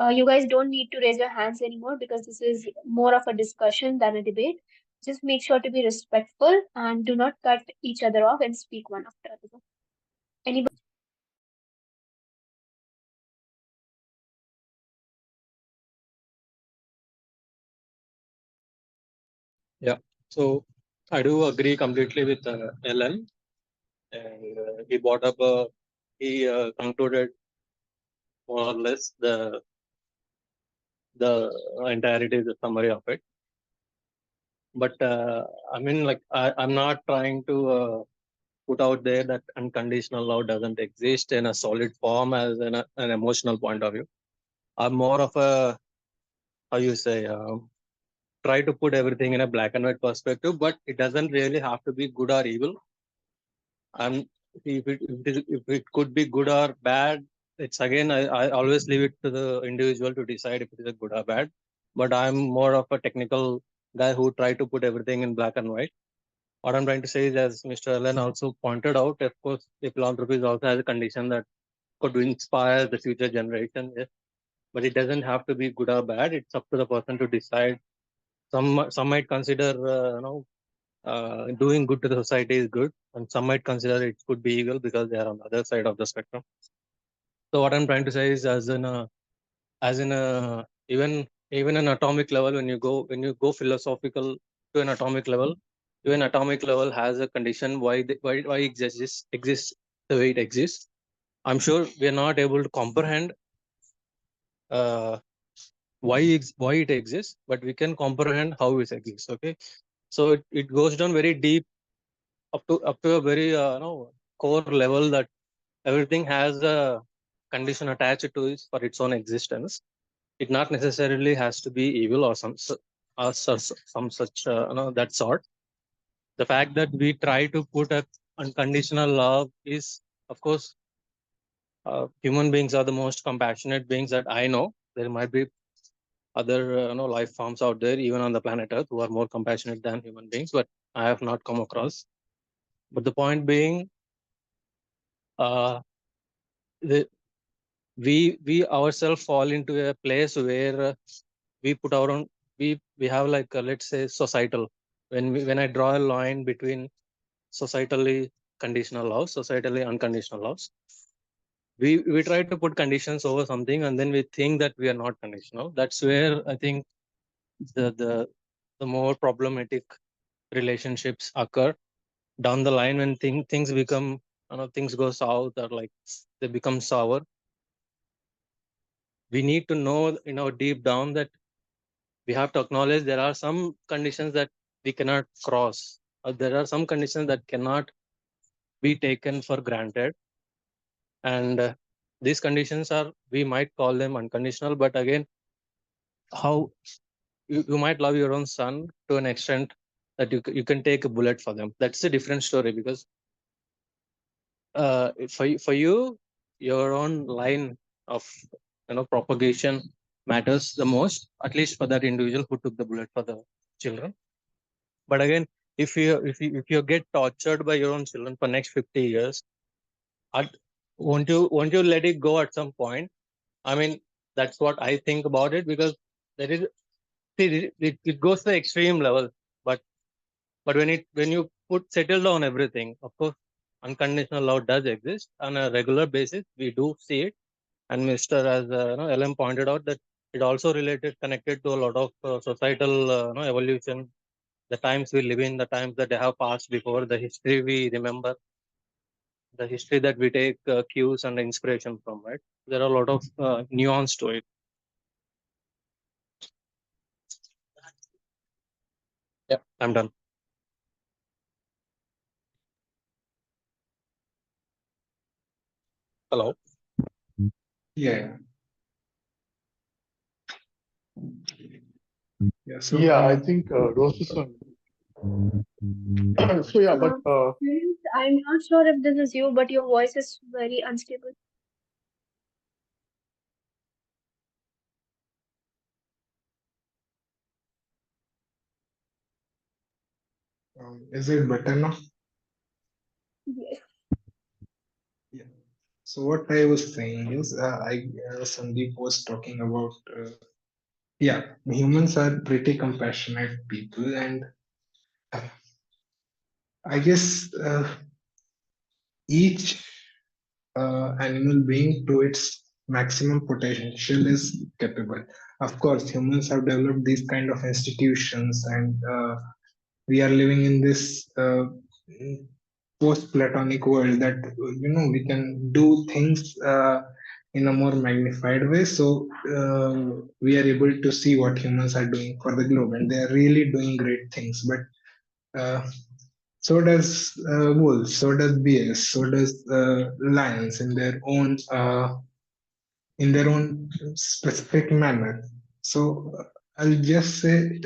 Speaker 1: You guys don't need to raise your hands anymore because this is more of a discussion than a debate. Just make sure to be respectful and do not cut each other off and speak one after another. Anybody?
Speaker 4: Yeah. So I do agree completely with Ellen, and he brought up, he concluded more or less the entirety, the summary of it. But I mean, like I'm not trying to put out there that unconditional love doesn't exist in a solid form as an emotional point of view. I'm more of a, how you say, try to put everything in a black and white perspective, but it doesn't really have to be good or evil. And if it could be good or bad, it's again, I always leave it to the individual to decide if it is a good or bad. But I'm more of a technical guy who try to put everything in black and white. What I'm trying to say is, as Mr. Allen also pointed out, of course, the philanthropy is also has a condition that could inspire the future generation. Yes, but it doesn't have to be good or bad. It's up to the person to decide. Some might consider, doing good to the society is good, and some might consider it could be evil because they are on the other side of the spectrum. So what I'm trying to say is, as in a even an atomic level, when you go philosophical to an atomic level, even atomic level has a condition why it exists the way it exists. I'm sure we are not able to comprehend uh, why it exists, but we can comprehend how it exists. Okay, so it goes down very deep, up to a very core level, that everything has a condition attached to it for its own existence. It not necessarily has to be evil or some such that sort. The fact that we try to put a unconditional love is, of course, human beings are the most compassionate beings that I know. There might be other life forms out there, even on the planet Earth, who are more compassionate than human beings, but I have not come across. But the point being, uh, the, we ourselves fall into a place where we put our own, we have, like, let's say, societal, when I draw a line between societally conditional laws, societally unconditional laws, we try to put conditions over something, and then we think that we are not conditional. That's where I think the more problematic relationships occur down the line, when things become, things go south, or like they become sour. We need to know, deep down, that we have to acknowledge there are some conditions that we cannot cross, or there are some conditions that cannot be taken for granted. And these conditions are, we might call them unconditional, but again, how you might love your own son to an extent that you can take a bullet for them. That's a different story, because for you, your own line of propagation matters the most, at least for that individual who took the bullet for the children. But again, if you get tortured by your own children for next 50 years, at, won't you let it go at some point? I mean, that's what I think about it, because there is, see, it goes to the extreme level. But when you put settle down everything, of course, unconditional love does exist on a regular basis. We do see it, and Mr. as Ellen pointed out, that it also connected to a lot of societal evolution, the times we live in, the times that they have passed before, the history we remember, the history that we take cues and inspiration from, right? There are a lot of nuance to it. Yeah, I'm done. Hello.
Speaker 3: Yeah. Yeah. So
Speaker 5: Yeah, I think Rose is on. So yeah, but
Speaker 1: Prince, I'm not sure if this is you, but your voice is very unstable.
Speaker 3: is it better now?
Speaker 1: Yes.
Speaker 3: Yeah. So what I was saying is, Sandeep was talking about, yeah, humans are pretty compassionate people, and uh, I guess each animal being to its maximum potential is capable. Of course, humans have developed these kind of institutions and we are living in this post-Platonic world that we can do things in a more magnified way. So we are able to see what humans are doing for the globe, and they are really doing great things. But so does wolves, so does bears, so does lions in their own specific manner. So I'll just say,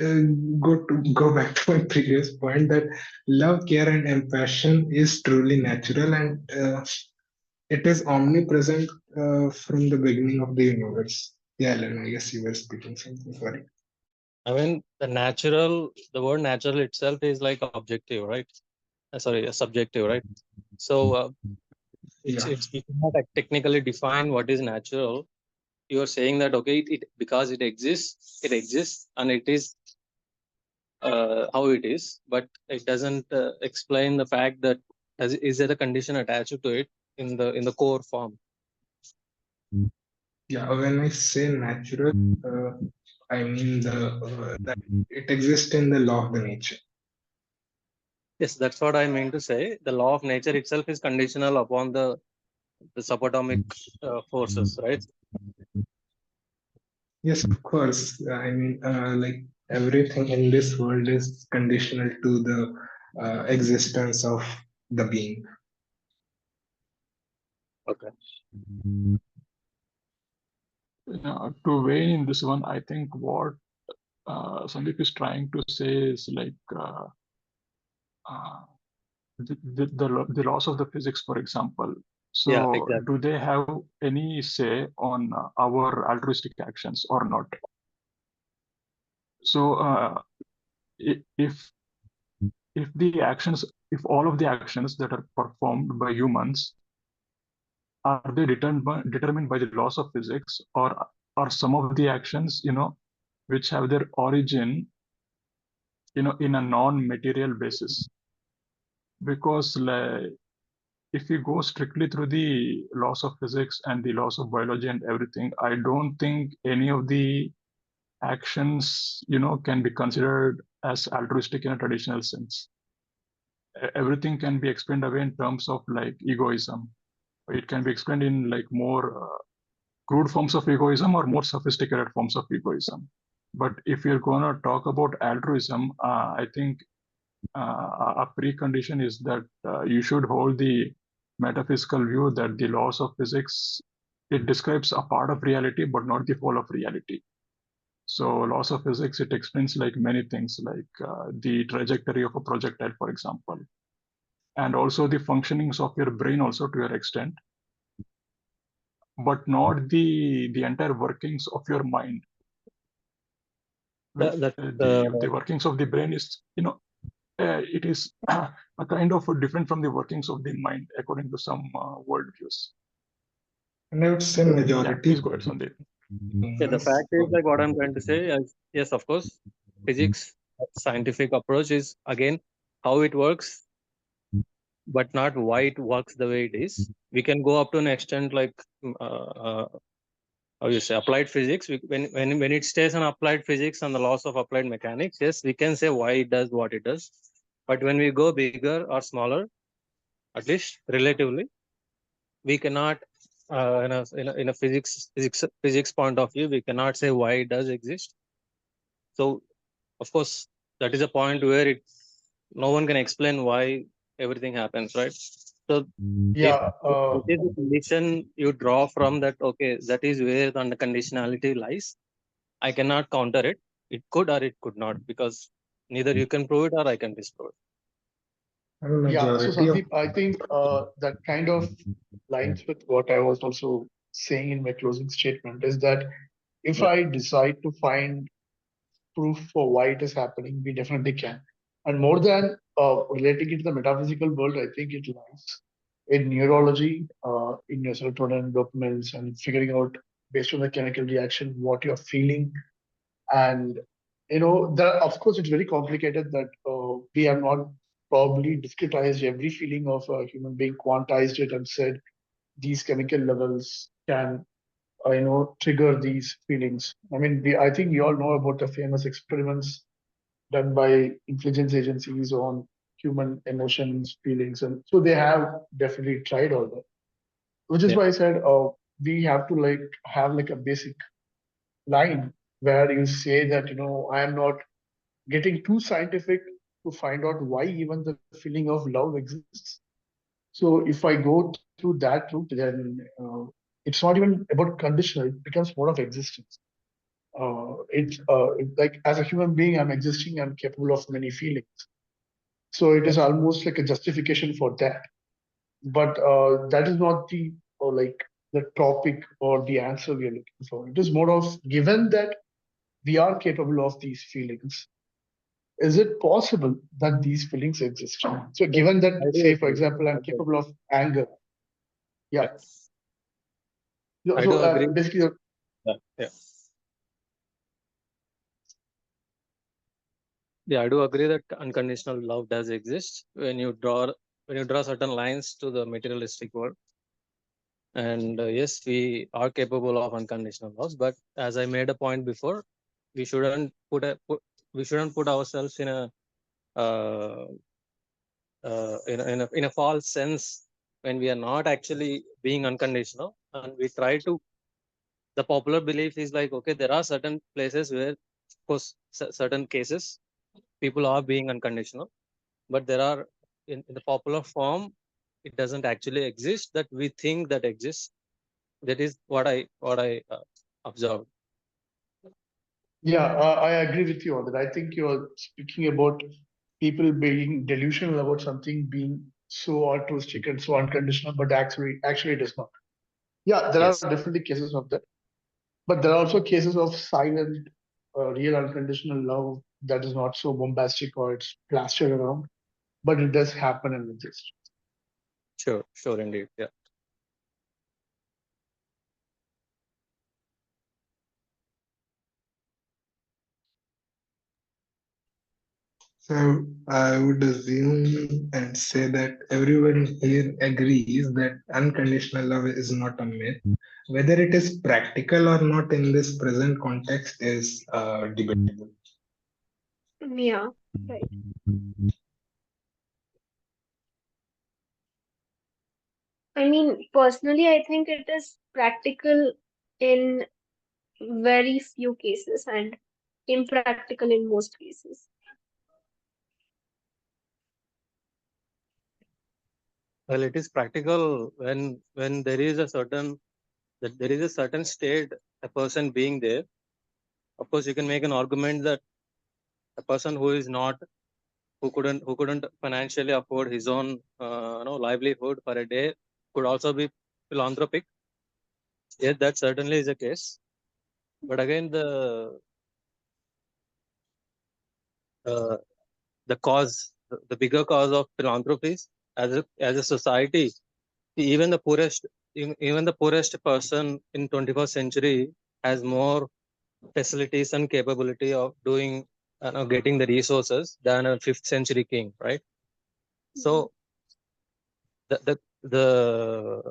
Speaker 3: go back to my previous point that love, care, and compassion is truly natural, and it is omnipresent from the beginning of the universe. Yeah, Alan, I guess you were speaking something. Sorry.
Speaker 4: I mean, the word natural itself is like objective, right? Sorry, subjective, right? So
Speaker 3: Yeah.
Speaker 4: it's we cannot technically define what is natural. You are saying that okay, it because it exists, and it is how it is, but it doesn't explain the fact that is there a condition attached to it in the core form.
Speaker 3: Yeah, when I say natural, I mean that it exists in the law of the nature.
Speaker 4: Yes, that's what I mean to say. The law of nature itself is conditional upon the subatomic forces, right?
Speaker 3: Yes, of course. I mean, like everything in this world is conditional to the existence of the being.
Speaker 4: Okay.
Speaker 2: To weigh in this one, I think what Sandeep is trying to say is like uh, the laws of the physics, for example.
Speaker 4: Yeah,
Speaker 2: So,
Speaker 4: exactly.
Speaker 2: do they have any say on our altruistic actions or not? So, if the actions, if all of the actions that are performed by humans are they determined by the laws of physics, or are some of the actions, which have their origin, in a non-material basis? Because like, if we go strictly through the laws of physics and the laws of biology and everything, I don't think any of the actions, can be considered as altruistic in a traditional sense. Everything can be explained away in terms of like egoism. It can be explained in like more crude forms of egoism or more sophisticated forms of egoism. But if you're going to talk about altruism, I think a precondition is that you should hold the metaphysical view that the laws of physics, it describes a part of reality but not the whole of reality. So laws of physics, it explains like many things, like the trajectory of a projectile, for example, and also the functionings of your brain also to your extent, but not the entire workings of your mind.
Speaker 4: That, that
Speaker 2: The workings of the brain is, it is a kind of different from the workings of the mind according to some worldviews.
Speaker 3: And I would say
Speaker 2: Yeah,
Speaker 3: majority
Speaker 2: please go ahead, Sandeep.
Speaker 4: yeah, the
Speaker 3: humans.
Speaker 4: fact is like what I'm trying to say is yes, of course, physics scientific approach is again how it works, but not why it works the way it is. We can go up to an extent like how you say applied physics. When it stays on applied physics and the laws of applied mechanics, yes, we can say why it does what it does. But when we go bigger or smaller, at least relatively, we cannot in a physics point of view, we cannot say why it does exist. So of course, that is a point where no one can explain why everything happens, right? So if
Speaker 5: Yeah,
Speaker 4: it is a condition you draw from that, okay, that is where the conditionality lies. I cannot counter it. It could or it could not, because neither you can prove it or I can disprove it.
Speaker 3: A
Speaker 5: yeah. So
Speaker 3: majority of
Speaker 5: Sandeep, I think that kind of lines with what I was also saying in my closing statement is that if
Speaker 4: Yeah.
Speaker 5: I decide to find proof for why it is happening, we definitely can. And more than relating it to the metaphysical world, I think it lies in neurology, in your serotonin, dopamines, and figuring out based on the chemical reaction what you're feeling. And of course, it's very complicated that we have not probably discretized every feeling of a human being, quantized it, and said these chemical levels can trigger these feelings. I mean, I think we all know about the famous experiments done by intelligence agencies on human emotions, feelings, and so they have definitely tried all that. Which is
Speaker 4: Yeah.
Speaker 5: why I said we have to like have like a basic line where you say that I am not getting too scientific to find out why even the feeling of love exists. So if I go through that route, then it's not even about conditional. It becomes more of existence. Like as a human being, I'm existing. I'm capable of many feelings. So it is almost like a justification for that. But that is not the or like the topic or the answer we are looking for. It is more of given that we are capable of these feelings, is it possible that these feelings exist? So
Speaker 4: Yes,
Speaker 5: given
Speaker 4: I
Speaker 5: that,
Speaker 4: do
Speaker 5: say for
Speaker 4: agree.
Speaker 5: example,
Speaker 4: I
Speaker 5: I'm
Speaker 4: do.
Speaker 5: capable of anger.
Speaker 4: Yeah,
Speaker 5: Yeah.
Speaker 4: I
Speaker 5: So
Speaker 4: do agree.
Speaker 5: basically,
Speaker 4: Yeah, yeah. Yeah, I do agree that unconditional love does exist when you draw certain lines to the materialistic world. And yes, we are capable of unconditional loves, but as I made a point before, we shouldn't we shouldn't put ourselves uh, in a false sense when we are not actually being unconditional, and we try to. The popular belief is like, okay, there are certain places where, of course, certain cases people are being unconditional, but there are in the popular form, it doesn't actually exist that we think that exists. That is what I observed.
Speaker 5: yeah, I agree with you on that. I think you're speaking about people being delusional about something being so altruistic and so unconditional, but actually it is not. Yeah, there are
Speaker 4: Yes,
Speaker 5: definitely cases of that, but there are also cases of silent, real unconditional love that is not so bombastic or it's plastered around, but it does happen and exist.
Speaker 4: sure, indeed. Yeah.
Speaker 3: So I would assume and say that everyone here agrees that unconditional love is not a myth. Whether it is practical or not in this present context is debatable.
Speaker 1: Yeah, right. I mean, personally, I think it is practical in very few cases and impractical in most cases.
Speaker 4: Well, it is practical when there is a certain state a person being there. Of course, you can make an argument that a person who couldn't financially afford his own livelihood for a day could also be philanthropic. Yes, that certainly is the case. But again, uh, the the bigger cause of philanthropies as a society, even the poorest, even the poorest person in 21st century has more facilities and capability of doing, getting the resources than a fifth century king, right?
Speaker 1: Mhm.
Speaker 4: So the the the,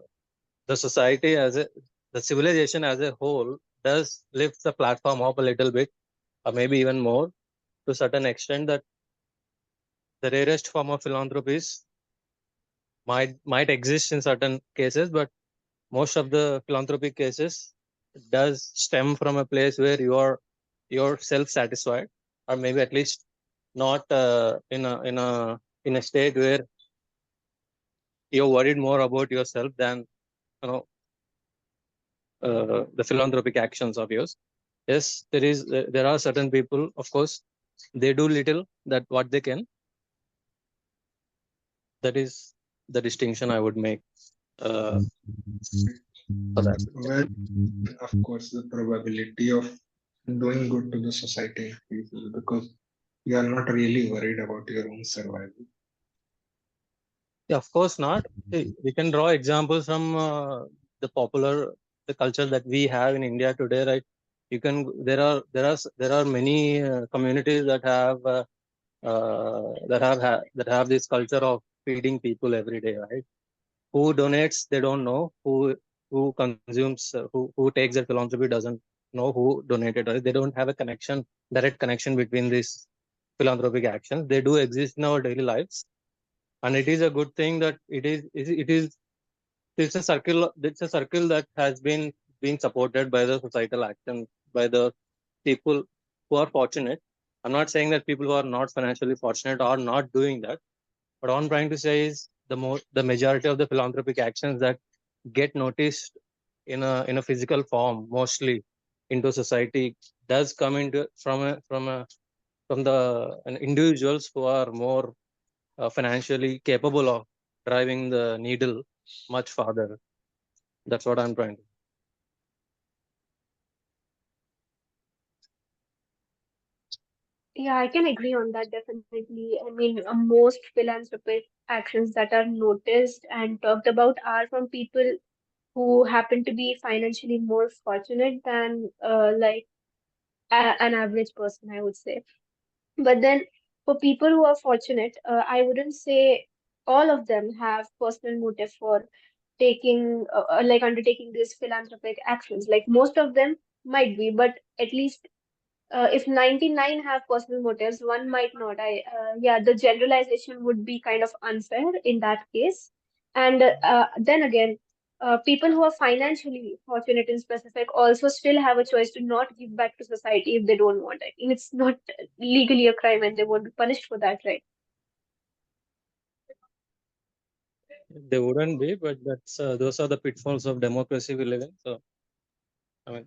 Speaker 4: the society the civilization as a whole does lift the platform up a little bit, or maybe even more, to a certain extent, that the rarest form of philanthropies might exist in certain cases, but most of the philanthropic cases does stem from a place where you're self-satisfied, or maybe at least not in a state where you're worried more about yourself than you know the philanthropic actions of yours. Yes, there are certain people, of course, they do little that what they can. That is the distinction I would make uh, for that.
Speaker 3: Well, of course, the probability of doing good to the society increases because you are not really worried about your own survival.
Speaker 4: Yeah, of course not. See, we can draw examples from the popular the culture that we have in India today, right? You can there are many communities that have this culture of feeding people every day, right? Who donates, they don't know. Who consumes, who takes that philanthropy doesn't know who donated, right? They don't have a direct connection between this. philanthropic actions. They do exist in our daily lives, and it is a good thing that it's a circle. It's a circle that has been being supported by the societal action, by the people who are fortunate. I'm not saying that people who are not financially fortunate are not doing that, but all I'm trying to say is the majority of the philanthropic actions that get noticed in a physical form, mostly into society, does come into from the individuals who are more financially capable of driving the needle much farther. That's what I'm trying to.
Speaker 1: Yeah, I can agree on that definitely. I mean, most philanthropic actions that are noticed and talked about are from people who happen to be financially more fortunate than like an average person, I would say. But then for people who are fortunate, I wouldn't say all of them have personal motive for like undertaking these philanthropic actions. Like most of them might be, but at least if 99 have personal motives, one might not. Yeah, the generalization would be kind of unfair in that case. And then again, people who are financially fortunate in specific also still have a choice to not give back to society if they don't want it. And it's not legally a crime and they won't be punished for that, right?
Speaker 4: They wouldn't be, but that's those are the pitfalls of democracy we live in. So I mean,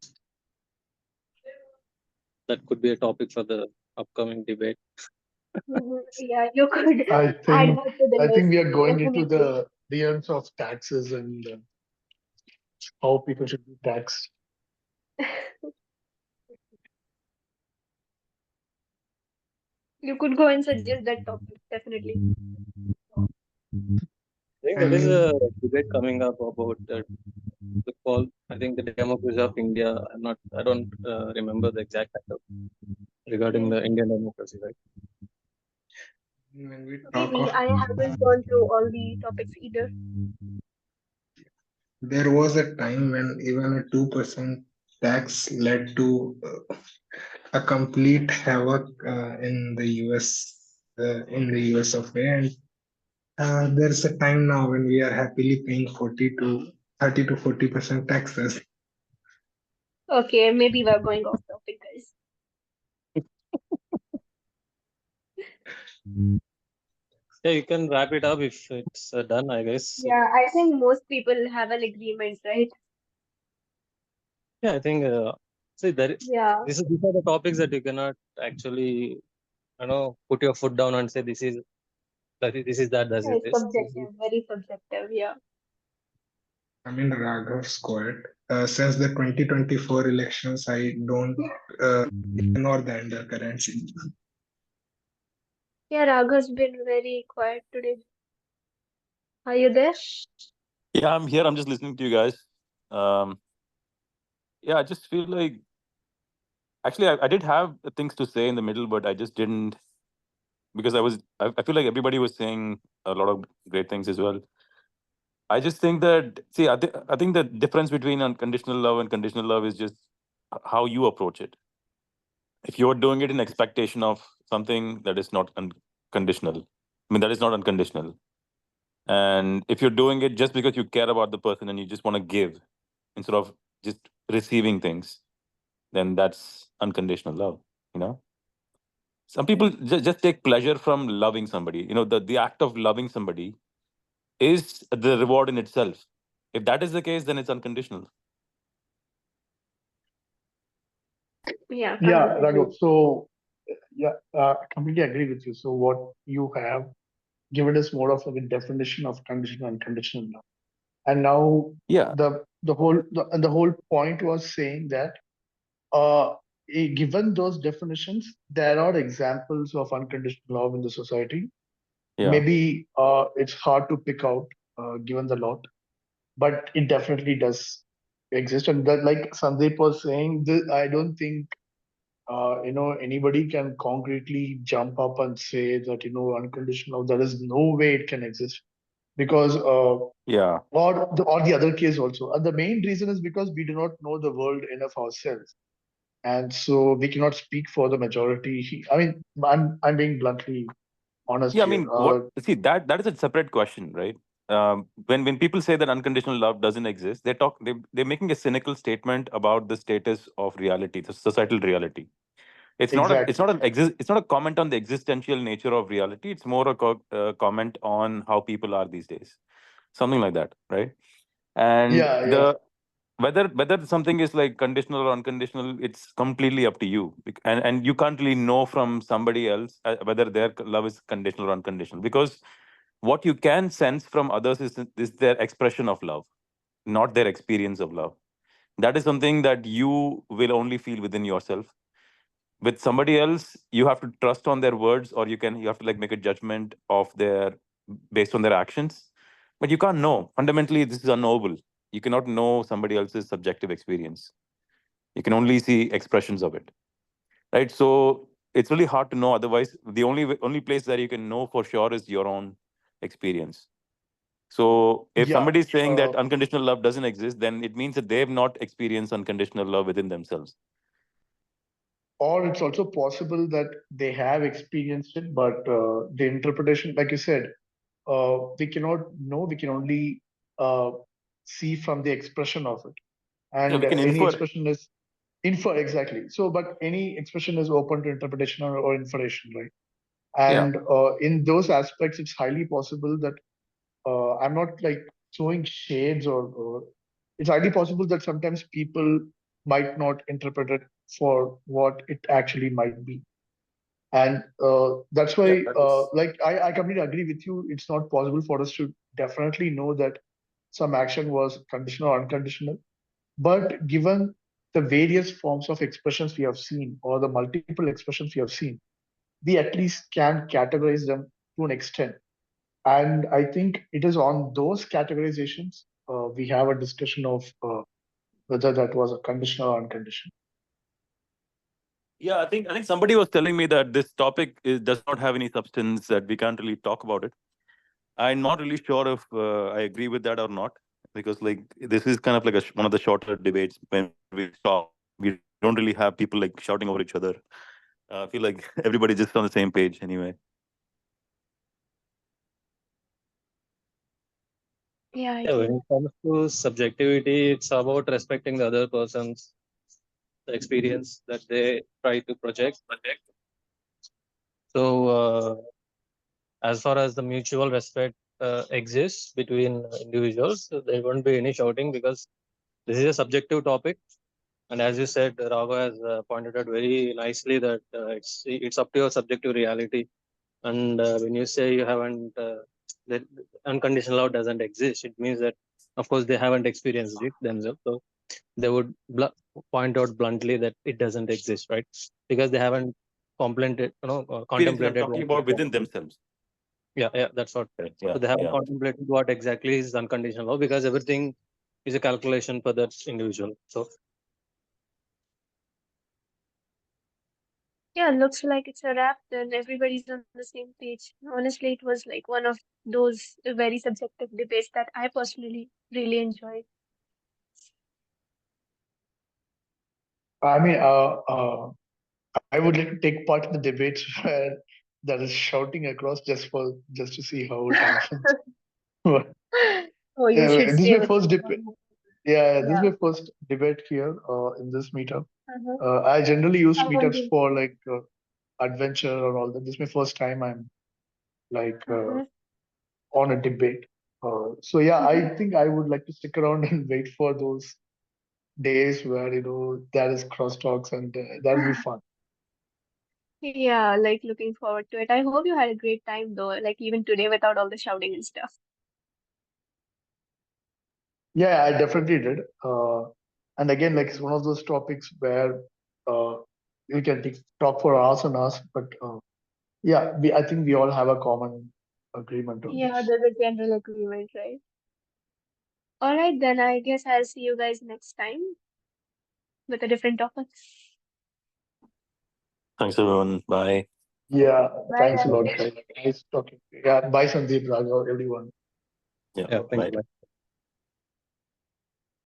Speaker 4: that could be a topic for the upcoming debate.
Speaker 1: Yeah, you could
Speaker 5: I
Speaker 1: add
Speaker 5: think
Speaker 1: that to the
Speaker 5: I think
Speaker 1: list,
Speaker 5: we are going into
Speaker 1: definitely.
Speaker 5: the realms of taxes and how people should be taxed.
Speaker 1: You could go and suggest that topic, definitely.
Speaker 4: I think there is a
Speaker 3: And
Speaker 4: debate coming up about the call. I think the democracy of India. I don't remember the exact title regarding the Indian democracy, right?
Speaker 3: when we talk
Speaker 1: Maybe
Speaker 3: of,
Speaker 1: I haven't gone through all the topics either.
Speaker 3: there was a time when even a 2% tax led to a complete havoc in the US of A. And there's a time now when we are happily paying 40 to 30 to 40% taxes.
Speaker 1: Okay, maybe we're going off topic, guys.
Speaker 4: Yeah, you can wrap it up if it's done, I guess.
Speaker 1: Yeah, I think most people have an agreement, right?
Speaker 4: Yeah, I think see
Speaker 1: Yeah,
Speaker 4: these are the topics that you cannot actually put your foot down and say this is that
Speaker 1: it's
Speaker 4: this.
Speaker 1: subjective, very subjective. Yeah.
Speaker 3: I mean, Raghav's quote. Since the 2024 elections, I don't ignore the undercurrency.
Speaker 1: Yeah, Raghav's been very quiet today. Are you there?
Speaker 7: Yeah, I'm here. I'm just listening to you guys. Um, yeah, I just feel like actually I did have things to say in the middle, but I just didn't because I feel like everybody was saying a lot of great things as well. I just think that see, I think the difference between unconditional love and conditional love is just how you approach it. If you're doing it in expectation of something that is not unconditional, I mean that is not unconditional. And if you're doing it just because you care about the person and you just want to give instead of just receiving things, then that's unconditional love. You know, some people just take pleasure from loving somebody. You know, the act of loving somebody is the reward in itself. If that is the case, then it's unconditional.
Speaker 1: Yeah,
Speaker 5: Yeah,
Speaker 1: can't
Speaker 5: Raghav.
Speaker 1: agree.
Speaker 5: So yeah, I completely agree with you. So what you have given us more of like a definition of conditional and conditional love. And now
Speaker 7: Yeah,
Speaker 5: the whole point was saying that uh, given those definitions, there are examples of unconditional love in the society.
Speaker 7: yeah,
Speaker 5: Maybe it's hard to pick out given the lot, but it definitely does exist. And that, like Sandeep was saying, I don't think anybody can concretely jump up and say that unconditional love. There is no way it can exist because
Speaker 7: yeah,
Speaker 5: or the other case also. And the main reason is because we do not know the world enough ourselves. and so we cannot speak for the majority. I mean, I'm being bluntly honest
Speaker 7: Yeah, I
Speaker 5: here.
Speaker 7: mean, what? See, that is a separate question, right? When people say that unconditional love doesn't exist, they're making a cynical statement about the status of reality, the societal reality. It's
Speaker 5: Exactly.
Speaker 7: not it's not a comment on the existential nature of reality. It's more a comment on how people are these days, something like that, right? And
Speaker 5: Yeah, yeah,
Speaker 7: the whether something is like conditional or unconditional, it's completely up to you. And you can't really know from somebody else whether their love is conditional or unconditional, because what you can sense from others is their expression of love, not their experience of love. That is something that you will only feel within yourself. With somebody else, you have to trust on their words, or you have to like make a judgment of their based on their actions. But you can't know. Fundamentally, this is unknowable. You cannot know somebody else's subjective experience. You can only see expressions of it, right? So it's really hard to know. Otherwise, the only place that you can know for sure is your own experience. So if
Speaker 5: yeah.
Speaker 7: somebody is saying
Speaker 5: Uh,
Speaker 7: that unconditional love doesn't exist, then it means that they have not experienced unconditional love within themselves.
Speaker 5: or it's also possible that they have experienced it, but the interpretation, like you said, we cannot know. We can only uh, see from the expression of it,
Speaker 7: Yeah,
Speaker 5: and
Speaker 7: we can
Speaker 5: any
Speaker 7: infer.
Speaker 5: expression is infer exactly. So, but any expression is open to interpretation or inferration, right?
Speaker 7: Yeah.
Speaker 5: And in those aspects, it's highly possible that I'm not like throwing shades, or it's highly possible that sometimes people might not interpret it for what it actually might be. And that's
Speaker 7: Yeah,
Speaker 5: why,
Speaker 7: that is.
Speaker 5: like, I completely agree with you. It's not possible for us to definitely know that some action was conditional or unconditional. But given the various forms of expressions we have seen, or the multiple expressions we have seen, we at least can categorize them to an extent. And I think it is on those categorizations we have a discussion of whether that was a conditional or unconditional.
Speaker 7: Yeah, I think somebody was telling me that this topic does not have any substance, that we can't really talk about it. I'm not really sure if I agree with that or not, because like this is kind of like one of the shorter debates when we talk. We don't really have people like shouting over each other. I feel like everybody's just on the same page anyway.
Speaker 1: Yeah, I
Speaker 4: Yeah, when
Speaker 1: do.
Speaker 4: it comes to subjectivity, it's about respecting the other person's experience that they try to project. So, as far as the mutual respect exists between individuals, there won't be any shouting because this is a subjective topic. And as you said, Raghu has pointed out very nicely that it's up to your subjective reality. And when you say you haven't, that unconditional love doesn't exist, it means that, of course, they haven't experienced it themselves. So they would point out bluntly that it doesn't exist, right? Because they haven't
Speaker 7: Experience I'm
Speaker 4: contemplated
Speaker 7: talking about within themselves.
Speaker 4: yeah, that's what.
Speaker 7: Right.
Speaker 4: So
Speaker 7: Yeah,
Speaker 4: they haven't
Speaker 7: yeah.
Speaker 4: contemplated what exactly is unconditional love, because everything is a calculation for that individual. So
Speaker 1: Yeah, looks like it's a wrap, then everybody's on the same page. Honestly, it was like one of those very subjective debates that I personally really enjoyed.
Speaker 5: I mean, I would like to take part in the debates where there is shouting across just to see how it happens. But,
Speaker 1: Oh, you should
Speaker 5: this is
Speaker 1: stay
Speaker 5: my
Speaker 1: with
Speaker 5: first
Speaker 1: me.
Speaker 5: debate. Yeah, this is
Speaker 1: Yeah.
Speaker 5: my first debate here in this meetup.
Speaker 1: Uh-huh.
Speaker 5: I generally use
Speaker 1: How was
Speaker 5: meetups
Speaker 1: it?
Speaker 5: for like adventure or all that. This is my first time I'm like
Speaker 1: Uh-huh.
Speaker 5: on a debate. So yeah,
Speaker 1: Uh-huh.
Speaker 5: I think I would like to stick around and wait for those days where there is crosstalks, and that'll be fun.
Speaker 1: Yeah, like looking forward to it. I hope you had a great time though, like even today without all the shouting and stuff.
Speaker 5: Yeah, I definitely did. And again, like it's one of those topics where uh, we can talk for hours and hours, but yeah, I think we all have a common agreement on
Speaker 1: Yeah,
Speaker 5: this.
Speaker 1: there's a general agreement, right? All right, then I guess I'll see you guys next time with a different topic.
Speaker 7: Thanks everyone. Bye.
Speaker 5: Yeah,
Speaker 1: Bye,
Speaker 5: thanks a
Speaker 1: guys.
Speaker 5: lot, guys. Nice talking to you. Yeah, bye, Sandeep, Raghav, everyone.
Speaker 7: Yeah.
Speaker 4: yeah, thank
Speaker 7: Bye.
Speaker 4: you.